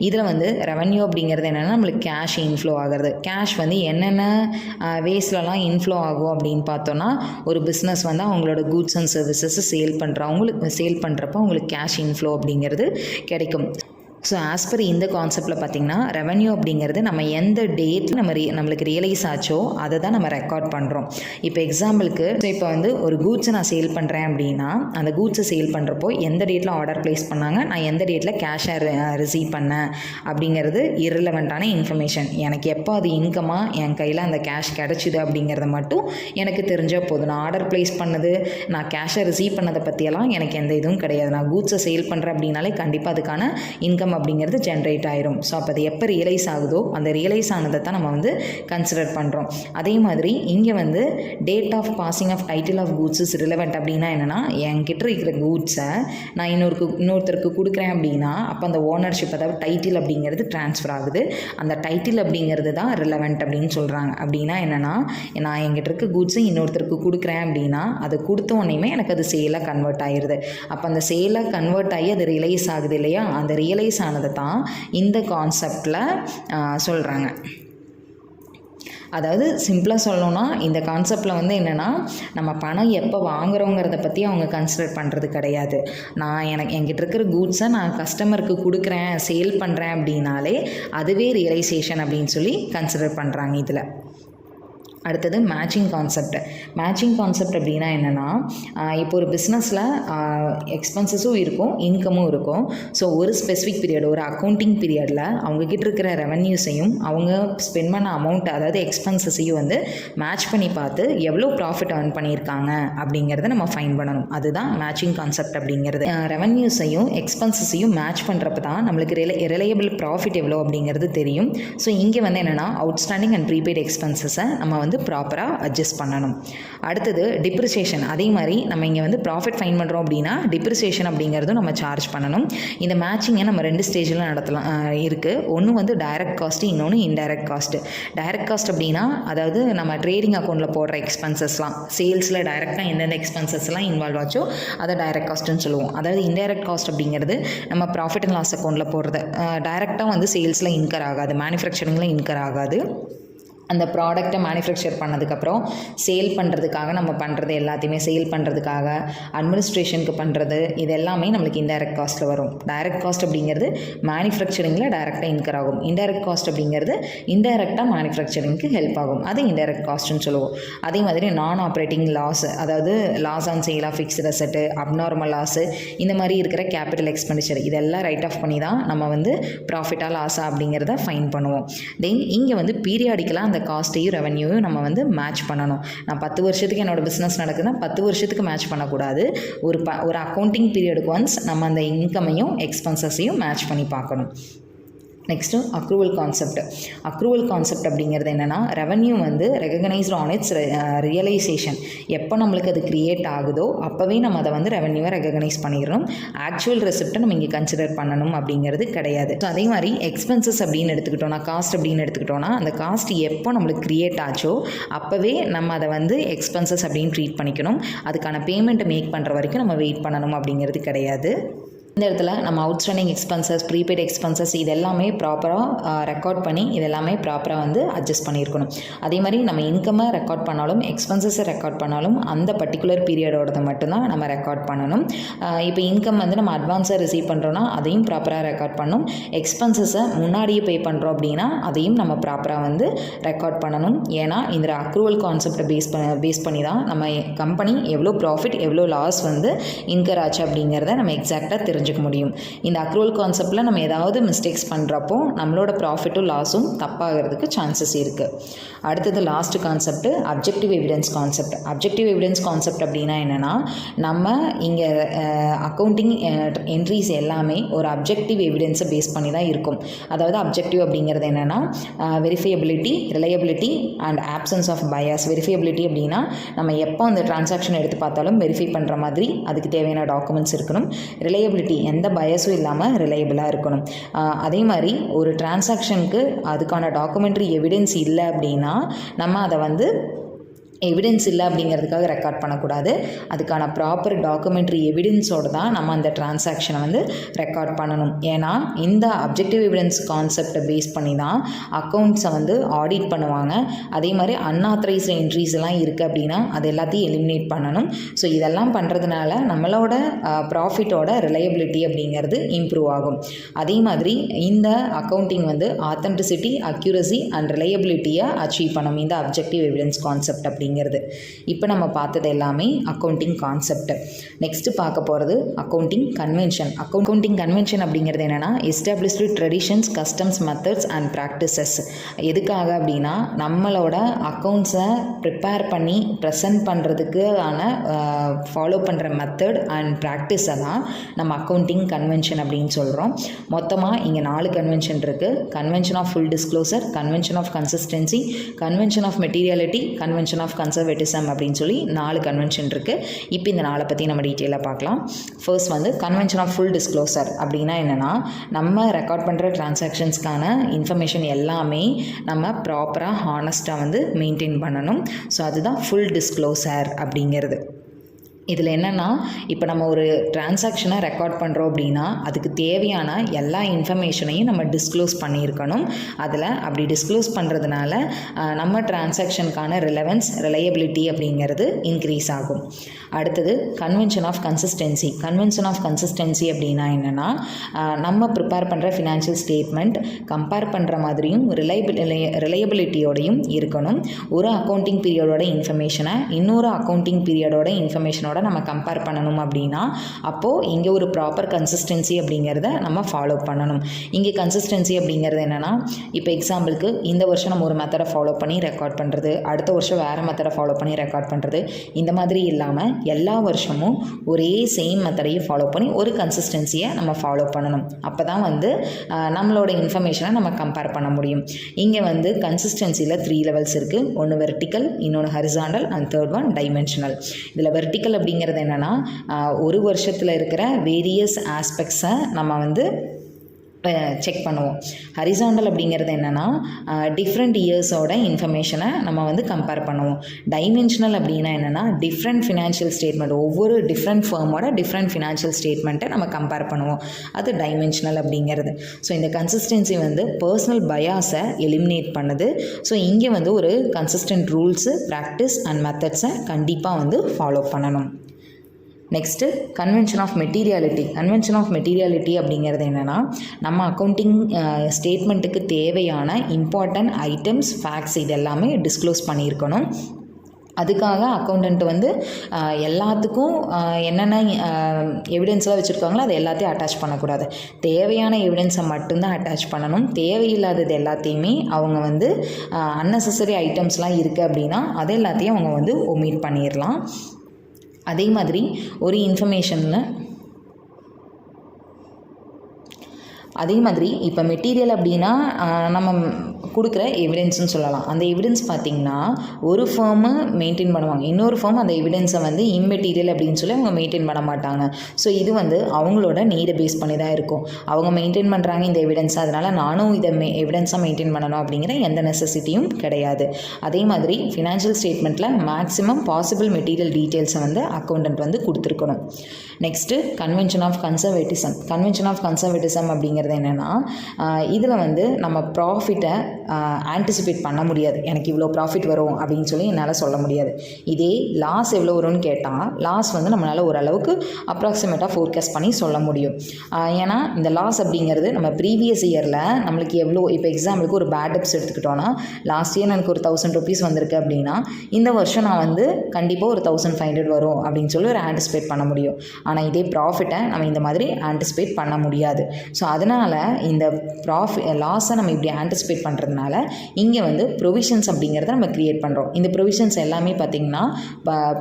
இதில் வந்து ரெவன்யூ அப்படிங்கிறது என்னென்னா நம்மளுக்கு கேஷ் இன்ஃப்ளோ ஆகிறது. கேஷ் வந்து என்னென்ன வேஸ்லலாம் இன்ஃப்ளோ ஆகும் அப்படின்னு பார்த்தோன்னா, ஒரு பிஸ்னஸ் வந்து அவங்களோட கூட்ஸ் அண்ட் சர்வீசஸ் சேல் பண்ணுறப்போ அவங்களுக்கு கேஷ் இன்ஃப்ளோ அப்படிங்கிறது கிடைக்கும். ஸோ ஆஸ் பர் இந்த கான்செப்டில் பார்த்திங்கன்னா ரெவன்யூ அப்படிங்கிறது நம்ம எந்த டேட்டில் நம்மளுக்கு ரியலைஸ் ஆச்சோ அதை தான் நம்ம ரெக்கார்ட் பண்ணுறோம். இப்போ எக்ஸாம்பிளுக்கு இப்போ வந்து ஒரு கூட்ஸை நான் சேல் பண்ணுறேன் அப்படின்னா அந்த கூட்ஸை சேல் பண்ணுறப்போ எந்த டேட்டில் ஆர்டர் ப்ளேஸ் பண்ணாங்க, நான் எந்த டேட்டில் கேஷை ரிசீவ் பண்ணேன் அப்படிங்கிறது இரலவெண்ட்டான இன்ஃபர்மேஷன். எனக்கு எப்போ அது இன்கமாக என் கையில் அந்த கேஷ் கிடச்சிது அப்படிங்கிறத மட்டும் எனக்கு தெரிஞ்சால் போதும். நான் ஆர்டர் ப்ளேஸ் பண்ணது, நான் கேஷை ரிசீவ் பண்ணதை பற்றியெல்லாம் எனக்கு எந்த இதுவும் கிடையாது. நான் கூட்ஸை சேல் பண்ணுறேன் அப்படின்னாலே கண்டிப்பாக அதுக்கான இன்கம் அப்படிங்கிறது ஜென்ரேட் ஆயிரும். ஸோ அப்போ அது எப்போ ரியலைஸ் ஆகுதோ அந்த ரியலைஸ் ஆனதை தான் நம்ம வந்து கன்சிடர் பண்ணுறோம். அதே மாதிரி இங்கே வந்து date of passing of title of goods is relevant அப்படின்னா என்னென்னா, என்கிட்ட இருக்கிற கூட்ஸை நான் இன்னொருத்தருக்கு கொடுக்குறேன் அப்படின்னா அப்போ அந்த ஓனர்ஷிப், அதாவது டைட்டில் அப்படிங்கிறது ட்ரான்ஸ்ஃபர் ஆகுது. அந்த டைட்டில் அப்படிங்கிறது தான் ரிலவெண்ட் அப்படின்னு சொல்கிறாங்க. அப்படின்னா என்னென்னா, நான் என்கிட்ட இருக்க கூட்ஸை இன்னொருத்தருக்கு கொடுக்குறேன் அப்படின்னா அதை கொடுத்த உடனேயுமே எனக்கு அது சேலாக கன்வெர்ட் ஆகிடுது. அப்போ அந்த சேலாக கன்வெர்ட் ஆகி அது ரியலைஸ் ஆகுது இல்லையா, அந்த ரியலைஸ் ஆனதை தான் இந்த கான்செப்டில் சொல்கிறாங்க. அதாவது சிம்பிளாக சொல்லணும்னா இந்த கான்செப்டில் வந்து என்னென்னா, நம்ம பணம் எப்போ வாங்குகிறோங்கிறத பற்றி அவங்க கன்சிடர் பண்ணுறது கிடையாது. என்கிட்ட இருக்கிற கூட்ஸை நான் கஸ்டமருக்கு கொடுக்குறேன், சேல் பண்ணுறேன் அப்படின்னாலே அதுவே ரியலைசேஷன் அப்படின்னு சொல்லி கன்சிடர் பண்ணுறாங்க இதில். அடுத்தது மேட்சிங் கான்செப்ட். மேட்சிங் கான்செப்ட் அப்படின்னா என்னென்னா, இப்போ ஒரு பிஸ்னஸில் எக்ஸ்பென்சஸும் இருக்கும், இன்கமும் இருக்கும். ஸோ ஒரு ஸ்பெசிஃபிக் பீரியட், ஒரு அக்கௌண்டிங் பீரியடில் அவங்கக்கிட்ட இருக்கிற ரெவன்யூஸையும் அவங்க ஸ்பெண்ட் பண்ண அமௌண்ட், அதாவது எக்ஸ்பென்சஸையும் வந்து மேட்ச் பண்ணி பார்த்து எவ்வளோ ப்ராஃபிட் earn பண்ணியிருக்காங்க அப்படிங்கிறத நம்ம ஃபைன் பண்ணணும். அதுதான் மேட்சிங் கான்செப்ட் அப்படிங்கிறது. ரெவன்யூஸையும் எக்ஸ்பென்சஸையும் மேட்ச் பண்ணுறப்ப தான் நம்மளுக்கு ரிலையபிள் ப்ராஃபிட் எவ்வளோ அப்படிங்கிறது தெரியும். ஸோ இங்கே வந்து என்னென்னா, அவுட்ஸ்டாண்டிங் அண்ட் ப்ரீபெய்ட் எக்ஸ்பென்சஸை நம்ம வந்து வந்து ப்ராப்பராக அட்ஜஸ்ட் பண்ணணும். அடுத்தது டிப்ரிசியேஷன். அதே மாதிரி நம்ம இங்கே வந்து ப்ராஃபிட் ஃபைன் பண்ணுறோம் அப்படின்னா டிப்ரிசியேஷன் அப்படிங்கிறதும் நம்ம சார்ஜ் பண்ணணும். இந்த மேட்சிங்கை நம்ம 2 ஸ்டேஜில் நடத்தலாம் இருக்குது. ஒன்று வந்து டைரக்ட் காஸ்ட்டு, இன்னொன்று இன்டைரக்ட் காஸ்ட்டு. டைரக்ட் காஸ்ட் அப்படின்னா அதாவது நம்ம ட்ரேடிங் அக்கௌண்ட்டில் போடுற எக்ஸ்பென்சஸ்லாம், சேல்ஸில் டைரெக்டாக எந்தெந்த எக்ஸ்பென்சஸ்லாம் இன்வால்வ் ஆச்சோ அதை டைரக்ட் காஸ்ட்டுன்னு சொல்லுவோம். அதாவது இன்டைரக்ட் காஸ்ட் அப்படிங்கிறது நம்ம ப்ராஃபிட் அண்ட் லாஸ் அக்கௌண்ட்டில் போடுறது. டைரெக்டாக வந்து சேல்ஸில் இன்கர் ஆகாது, மேனுஃபேக்சரிங்கில் இன்கர் ஆகாது. அந்த ப்ராடக்டை மேனுஃபேக்சர் பண்ணதுக்கப்புறம் சேல் பண்ணுறதுக்காக நம்ம பண்ணுறது எல்லாத்தையுமே, சேல் பண்ணுறதுக்காக அட்மினிஸ்ட்ரேஷனுக்கு பண்ணுறது, இது எல்லாமே நம்மளுக்கு இன்டைரக்ட் காஸ்ட்டில் வரும். டைரக்ட் காஸ்ட் அப்படிங்கிறது மேனுஃபேக்சரிங்கில் டைரெக்டாக இன்கர் ஆகும். இன்டைரக்ட் காஸ்ட் அப்படிங்கிறது இன்டைரக்டாக மேனுஃபேக்சரிங்க்கு ஹெல்ப் ஆகும். அது இன்டைரக்ட் காஸ்ட்டுன்னு சொல்லுவோம். அதே மாதிரி நான் ஆப்ரேட்டிங் லாஸ், அதாவது loss on sale of fixed asset, abnormal loss, இந்த மாதிரி இருக்கிற கேபிட்டல் எக்ஸ்பெண்டிச்சர் இதெல்லாம் ரைட் ஆஃப் பண்ணி தான் நம்ம வந்து ப்ராஃபிட்டாக லாஸா அப்படிங்கிறத ஃபைன் பண்ணுவோம். தென் இங்கே வந்து பீரியாடிக்கலாக அந்த காஸ்ட்டையும் ரெவன்யூவையும் நம்ம வந்து மேட்ச் பண்ணணும். நான் 10 வருஷத்துக்கு என்னோடய பிஸ்னஸ் நடக்குதுன்னா 10 வருஷத்துக்கு மேட்ச் பண்ணக்கூடாது. ஒரு அக்கௌண்டிங் பீரியடுக்கு ஒன்ஸ் நம்ம அந்த இன்கமையும் எக்ஸ்பென்சஸையும் மேட்ச் பண்ணி பார்க்கணும். Next accrual concept. Accrual concept அப்படிங்கிறது என்னென்னா, ரெவன்யூ வந்து ரெகக்னைஸ்டு ஆன் இட்ஸ் ரியலைசேஷன். எப்போ நம்மளுக்கு அது க்ரியேட் ஆகுதோ அப்போவே நம்ம அதை வந்து ரெவன்யூவை ரெகக்னைஸ் பண்ணிடணும். ஆக்சுவல் ரெசிப்டை நம்ம இங்கே கன்சிடர் பண்ணணும் அப்படிங்கிறது கிடையாது. ஸோ அதே மாதிரி எக்ஸ்பென்சஸ் அப்படின்னு எடுத்துக்கிட்டோன்னா, காஸ்ட் அப்படின்னு எடுத்துக்கிட்டோன்னா, அந்த காஸ்ட் எப்போ நம்மளுக்கு க்ரியேட் ஆச்சோ அப்போவே நம்ம அதை வந்து எக்ஸ்பென்சஸ் அப்படின்னு ட்ரீட் பண்ணிக்கணும். அதுக்கான பேமெண்ட்டை மேக் பண்ணுற வரைக்கும் நம்ம வெயிட் பண்ணணும் அப்படிங்கிறது கிடையாது. இந்த இடத்துல நம்ம அவுட்ஸ்டாண்டிங் எக்ஸ்பென்சஸ், ப்ரீபெய்ட் எக்ஸ்பென்சஸ் இது எல்லாமே ப்ராப்பராக ரெக்கார்ட் பண்ணி இது எல்லாமே ப்ராப்பராக வந்து அட்ஜஸ்ட் பண்ணியிருக்கணும். அதே மாதிரி நம்ம இன்கம்மை ரெக்கார்ட் பண்ணாலும் எக்ஸ்பென்சஸை ரெக்கார்ட் பண்ணாலும் அந்த பர்டிகுலர் பீரியடோடது மட்டும்தான் நம்ம ரெக்கார்ட் பண்ணணும். இப்போ இன்கம் வந்து நம்ம அட்வான்ஸாக ரிசீவ் பண்ணுறோன்னா அதையும் ப்ராப்பராக ரெக்கார்ட் பண்ணணும். எக்ஸ்பென்சஸை முன்னாடியே பே பண்ணுறோம் அப்படின்னா அதையும் நம்ம ப்ராப்பராக வந்து ரெக்கார்ட் பண்ணணும். ஏன்னா இந்த அக்ரூவல் கான்செப்டை பேஸ் பண்ணி தான் நம்ம கம்பெனி எவ்வளோ ப்ராஃபிட் எவ்வளோ லாஸ் வந்து இன்கர் ஆச்சு அப்படிங்கிறத நம்ம எக்ஸாக்டாக தெரிஞ்சுக்க முடியும். இந்த அக்ரூவல் கான்செப்டில் நம்ம ஏதாவது மிஸ்டேக்ஸ் பண்ணுறப்போ நம்மளோட ப்ராஃபிட்டும் லாஸும் தப்பாகிறதுக்கு சான்சஸ் இருக்குது. அடுத்தது last concept objective evidence concept. Objective evidence concept அப்படின்னா என்னென்னா, நம்ம இங்கே அக்கௌண்டிங் என்ட்ரிஸ் எல்லாமே ஒரு அப்ஜெக்டிவ் எவிடன்ஸை பேஸ் பண்ணி தான் இருக்கும். அதாவது அப்ஜெக்டிவ் அப்படிங்கிறது என்னென்னா verifiability, reliability and absence of bias. Verifiability அப்படின்னா நம்ம எப்போ அந்த டிரான்சாக்ஷன் எடுத்து பார்த்தாலும் வெரிஃபை பண்ணுற மாதிரி அதுக்கு தேவையான டாக்குமெண்ட்ஸ் இருக்கணும். ரிலையபிலிட்டி எந்த பயஸும் இல்லாமல் ரிலையபிளாக இருக்கணும். அதே மாதிரி ஒரு டிரான்சாக்ஷனுக்கு அதுக்கான டாக்குமெண்ட்ரி எவிடன்ஸ் இல்லை அப்படின்னா நம்ம அதை வந்து எவிடன்ஸ் இல்லை அப்படிங்கிறதுக்காக ரெக்கார்ட் பண்ணக்கூடாது. அதுக்கான ப்ராப்பர் டாக்குமெண்ட்ரி எவிடன்ஸோடு தான் நம்ம அந்த டிரான்சாக்ஷனை வந்து ரெக்கார்ட் பண்ணணும். ஏன்னா இந்த அப்ஜெக்டிவ் எவிடன்ஸ் கான்செப்டை பேஸ் பண்ணி தான் அக்கௌண்ட்ஸை வந்து ஆடிட் பண்ணுவாங்க. அதே மாதிரி அன்ஆத்தரைஸ்டு என்ட்ரிஸ் எல்லாம் இருக்குது அப்படின்னா அது எல்லாத்தையும் எலிமினேட் பண்ணணும். ஸோ இதெல்லாம் பண்ணுறதுனால நம்மளோட ப்ராஃபிட்டோட ரிலையபிலிட்டி அப்படிங்கிறது இம்ப்ரூவ் ஆகும். அதே மாதிரி இந்த அக்கௌண்டிங் வந்து ஆத்தென்டிசிட்டி, அக்யூரசி அண்ட் ரிலையபிலிட்டியை அச்சீவ் பண்ணும் இந்த அப்ஜெக்டிவ் எவிடன்ஸ் கான்செப்ட் அப்படிங்கிறது. இப்போ நம்ம பார்த்தது எல்லாமே அக்கௌண்டிங் கான்செப்ட். நெக்ஸ்ட் பார்க்க போகிறது அக்கௌண்டிங் கன்வென்ஷன். அக்கௌண்டிங் கன்வென்ஷன் அப்படிங்கிறது என்னென்னா established traditions, customs, methods and practices. எதுக்காக அப்படின்னா நம்மளோட அக்கௌண்ட்ஸை ப்ரிப்பேர் பண்ணி ப்ரெசென்ட் பண்ணுறதுக்கான ஃபாலோ பண்ணுற மெத்தட் அண்ட் ப்ராக்டிஸை தான் நம்ம அக்கௌண்டிங் கன்வென்ஷன் அப்படின்னு சொல்கிறோம். மொத்தமாக இங்கே 4 கன்வென்ஷன் இருக்குது. Convention of full disclosure, convention of consistency, convention of materiality, convention of conservatism அப்படின்னு சொல்லி 4 கன்வென்ஷன் இருக்குது. இப்போ இந்த 4 பற்றி நம்ம டீட்டெயிலாக பார்க்கலாம். ஃபர்ஸ்ட் வந்து கன்வென்ஷன் ஆஃப் ஃபுல் டிஸ்க்ளோசர் அப்படின்னா என்னென்னா, நம்ம ரெக்கார்ட் பண்ணுற டிரான்சாக்ஷன்ஸ்க்கான இன்ஃபர்மேஷன் எல்லாமே நம்ம ப்ராப்பராக ஹானஸ்ட்டாக வந்து மெயின்டைன் பண்ணணும். ஸோ அதுதான் ஃபுல் டிஸ்க்ளோசர் அப்படிங்கிறது. இதில் என்னென்னா, இப்போ நம்ம ஒரு டிரான்சாக்ஷனை ரெக்கார்ட் பண்ணுறோம் அப்படின்னா அதுக்கு தேவையான எல்லா இன்ஃபர்மேஷனையும் நம்ம டிஸ்க்ளோஸ் பண்ணியிருக்கணும். அதில் அப்படி டிஸ்க்ளோஸ் பண்ணுறதுனால நம்ம டிரான்சாக்ஷனுக்கான ரிலவன்ஸ், ரிலையபிலிட்டி அப்படிங்கிறது இன்க்ரீஸ் ஆகும். அடுத்தது convention of consistency. Convention of consistency அப்படின்னா என்னென்னா, நம்ம ப்ரிப்பேர் பண்ணுற ஃபினான்ஷியல் ஸ்டேட்மெண்ட் கம்பேர் பண்ணுற மாதிரியும் ரிலையபிலிட்டியோடையும் இருக்கணும். ஒரு அக்கௌண்டிங் பீரியடோட இன்ஃபர்மேஷனை இன்னொரு அக்கௌண்டிங் பீரியடோட இன்ஃபர்மேஷனோட நம்ம கம்பேர் பண்ணணும் அப்படின்னா அப்போது இங்கே ஒரு ப்ராப்பர் கன்சிஸ்டன்சி அப்படிங்கிறத நம்ம ஃபாலோ பண்ணணும். இங்கே கன்சிஸ்டன்சி அப்படிங்கிறது என்னென்னா, இப்போ எக்ஸாம்பிளுக்கு இந்த வருஷம் நம்ம ஒரு மெத்தடை ஃபாலோ பண்ணி ரெக்கார்ட் பண்ணுறது, அடுத்த வருஷம் வேறு மெத்தடை ஃபாலோ பண்ணி ரெக்கார்ட் பண்ணுறது, இந்த மாதிரி இல்லாமல் எல்லா வருஷமும் ஒரே சேம் மெத்தடையும் ஃபாலோ பண்ணி ஒரு கன்சிஸ்டன்சியை நம்ம ஃபாலோ பண்ணணும். அப்போ தான் வந்து நம்மளோட இன்ஃபர்மேஷனை நம்ம கம்பேர் பண்ண முடியும். இங்கே வந்து கன்சிஸ்டன்சியில் 3 லெவல்ஸ் இருக்குது. ஒன்று வெர்டிக்கல், இன்னொன்று horizontal and third one dimensional. இதில் வெர்டிக்கல் அப்படிங்கிறது என்னென்னா, ஒரு வருஷத்தில் இருக்கிற வேரியஸ் ஆஸ்பெக்ட்ஸை நம்ம வந்து செக் பண்ணுவோம். ஹரிசாண்டல் அப்படிங்கிறது என்னென்னா, டிஃப்ரெண்ட் இயர்ஸோட இன்ஃபர்மேஷனை நம்ம வந்து கம்பேர் பண்ணுவோம். டைமென்ஷனல் அப்படின்னா என்னென்னா, டிஃப்ரெண்ட் ஃபினான்ஷியல் ஸ்டேட்மெண்ட், ஒவ்வொரு டிஃப்ரெண்ட் ஃபர்மோட டிஃப்ரெண்ட் ஃபினான்ஷியல் ஸ்டேட்மெண்ட்டை நம்ம கம்பேர் பண்ணுவோம். அது டைமென்ஷனல் அப்படிங்கிறது. ஸோ இந்த கன்சிஸ்டன்சி வந்து பர்சனல் பயாஸை எலிமினேட் பண்ணுது. ஸோ இங்கே வந்து ஒரு கன்சிஸ்டன்ட் ரூல்ஸு, ப்ராக்டிஸ் அண்ட் மெத்தட்ஸை கண்டிப்பாக வந்து ஃபாலோ பண்ணணும். Next convention of materiality. Convention of materiality அப்படிங்கிறது என்னென்னா, நம்ம அக்கௌண்டிங் ஸ்டேட்மெண்ட்டுக்கு தேவையான இம்பார்ட்டன்ட் ஐட்டம்ஸ், ஃபேக்ட்ஸ் இது எல்லாமே டிஸ்க்ளோஸ் பண்ணியிருக்கணும். அதுக்காக அக்கௌண்டன்ட் வந்து எல்லாத்துக்கும் என்னென்ன எவிடன்ஸ்லாம் வச்சுருக்காங்களோ அது எல்லாத்தையும் அட்டாச் பண்ணக்கூடாது. தேவையான எவிடன்ஸை மட்டும்தான் அட்டாச் பண்ணணும். தேவையில்லாதது எல்லாத்தையுமே அவங்க வந்து அன்னெசரி ஐட்டம்ஸ்லாம் இருக்குது அப்படின்னா அது எல்லாத்தையும் அவங்க வந்து ஒமிட் பண்ணிடலாம். அதே மாதிரி ஒரு இன்ஃபர்மேஷனில் இப்போ மெட்டீரியல் அப்படின்னா நம்ம கொடுக்குற எவிடன்ஸ்னு சொல்லலாம். அந்த எவிடன்ஸ் பார்த்திங்கன்னா ஒரு ஃபேர்மு மெயின்டைன் பண்ணுவாங்க, இன்னொரு ஃபேர்ம் அந்த எவிடன்ஸை வந்து இம்மெட்டீரியல் அப்படின்னு சொல்லி அவங்க மெயின்டைன் பண்ண மாட்டாங்க. ஸோ இது வந்து அவங்களோட நீடை பேஸ் பண்ணி தான் இருக்கும். அவங்க மெயின்டைன் பண்ணுறாங்க இந்த எவிடன்ஸ், அதனால் நானும் இதை எவிடன்ஸாக மெயின்டைன் பண்ணணும் அப்படிங்கிற எந்த நெசசிட்டியும் கிடையாது. அதே மாதிரி ஃபினான்ஷியல் ஸ்டேட்மெண்ட்டில் மேக்ஸிமம் பாசிபிள் மெட்டீரியல் டீட்டெயில்ஸை வந்து அக்கௌண்டன்ட் வந்து கொடுத்துருக்கணும். Next convention of conservatism. Convention of conservatism அப்படிங்கிறது என்னென்னா, இதில் வந்து நம்ம ப்ராஃபிட்டை ஆன்டிசிபேட் பண்ண முடியாது. எனக்கு இவ்வளோ ப்ராஃபிட் வரும் அப்படின்னு சொல்லி என்னால் சொல்ல முடியாது. இதே லாஸ் எவ்வளோ வரும்னு கேட்டால் லாஸ் வந்து நம்மளால் ஓரளவுக்கு அப்ராக்சிமேட்டாக ஃபோர்காஸ்ட் பண்ணி சொல்ல முடியும். ஏன்னா இந்த லாஸ் அப்படிங்கிறது நம்ம ப்ரீவியஸ் இயரில் நம்மளுக்கு எவ்வளோ, இப்போ எக்ஸாம்பிளுக்கு ஒரு பேட் டெப்ஸ் எடுத்துக்கிட்டோன்னா, லாஸ்ட் இயர் எனக்கு ஒரு 1000 rupees வந்திருக்கு அப்படின்னா இந்த வருஷம் நான் வந்து கண்டிப்பாக ஒரு 1500 வரும் அப்படின்னு சொல்லி ஒரு ஆன்டிசிபேட் பண்ண முடியும். ஆனால் இதே ப்ராஃபிட்டை நம்ம இந்த மாதிரி ஆன்டிசிபேட் பண்ண முடியாது. ஸோ அதனால் இந்த லாஸை நம்ம இப்படி ஆன்டிசிபேட் பண்ணுறதுனால இங்கே வந்து ப்ரொவிஷன்ஸ் அப்படிங்கிறத நம்ம க்ரியேட் பண்ணுறோம். இந்த ப்ரொவிஷன்ஸ் எல்லாமே பார்த்திங்கன்னா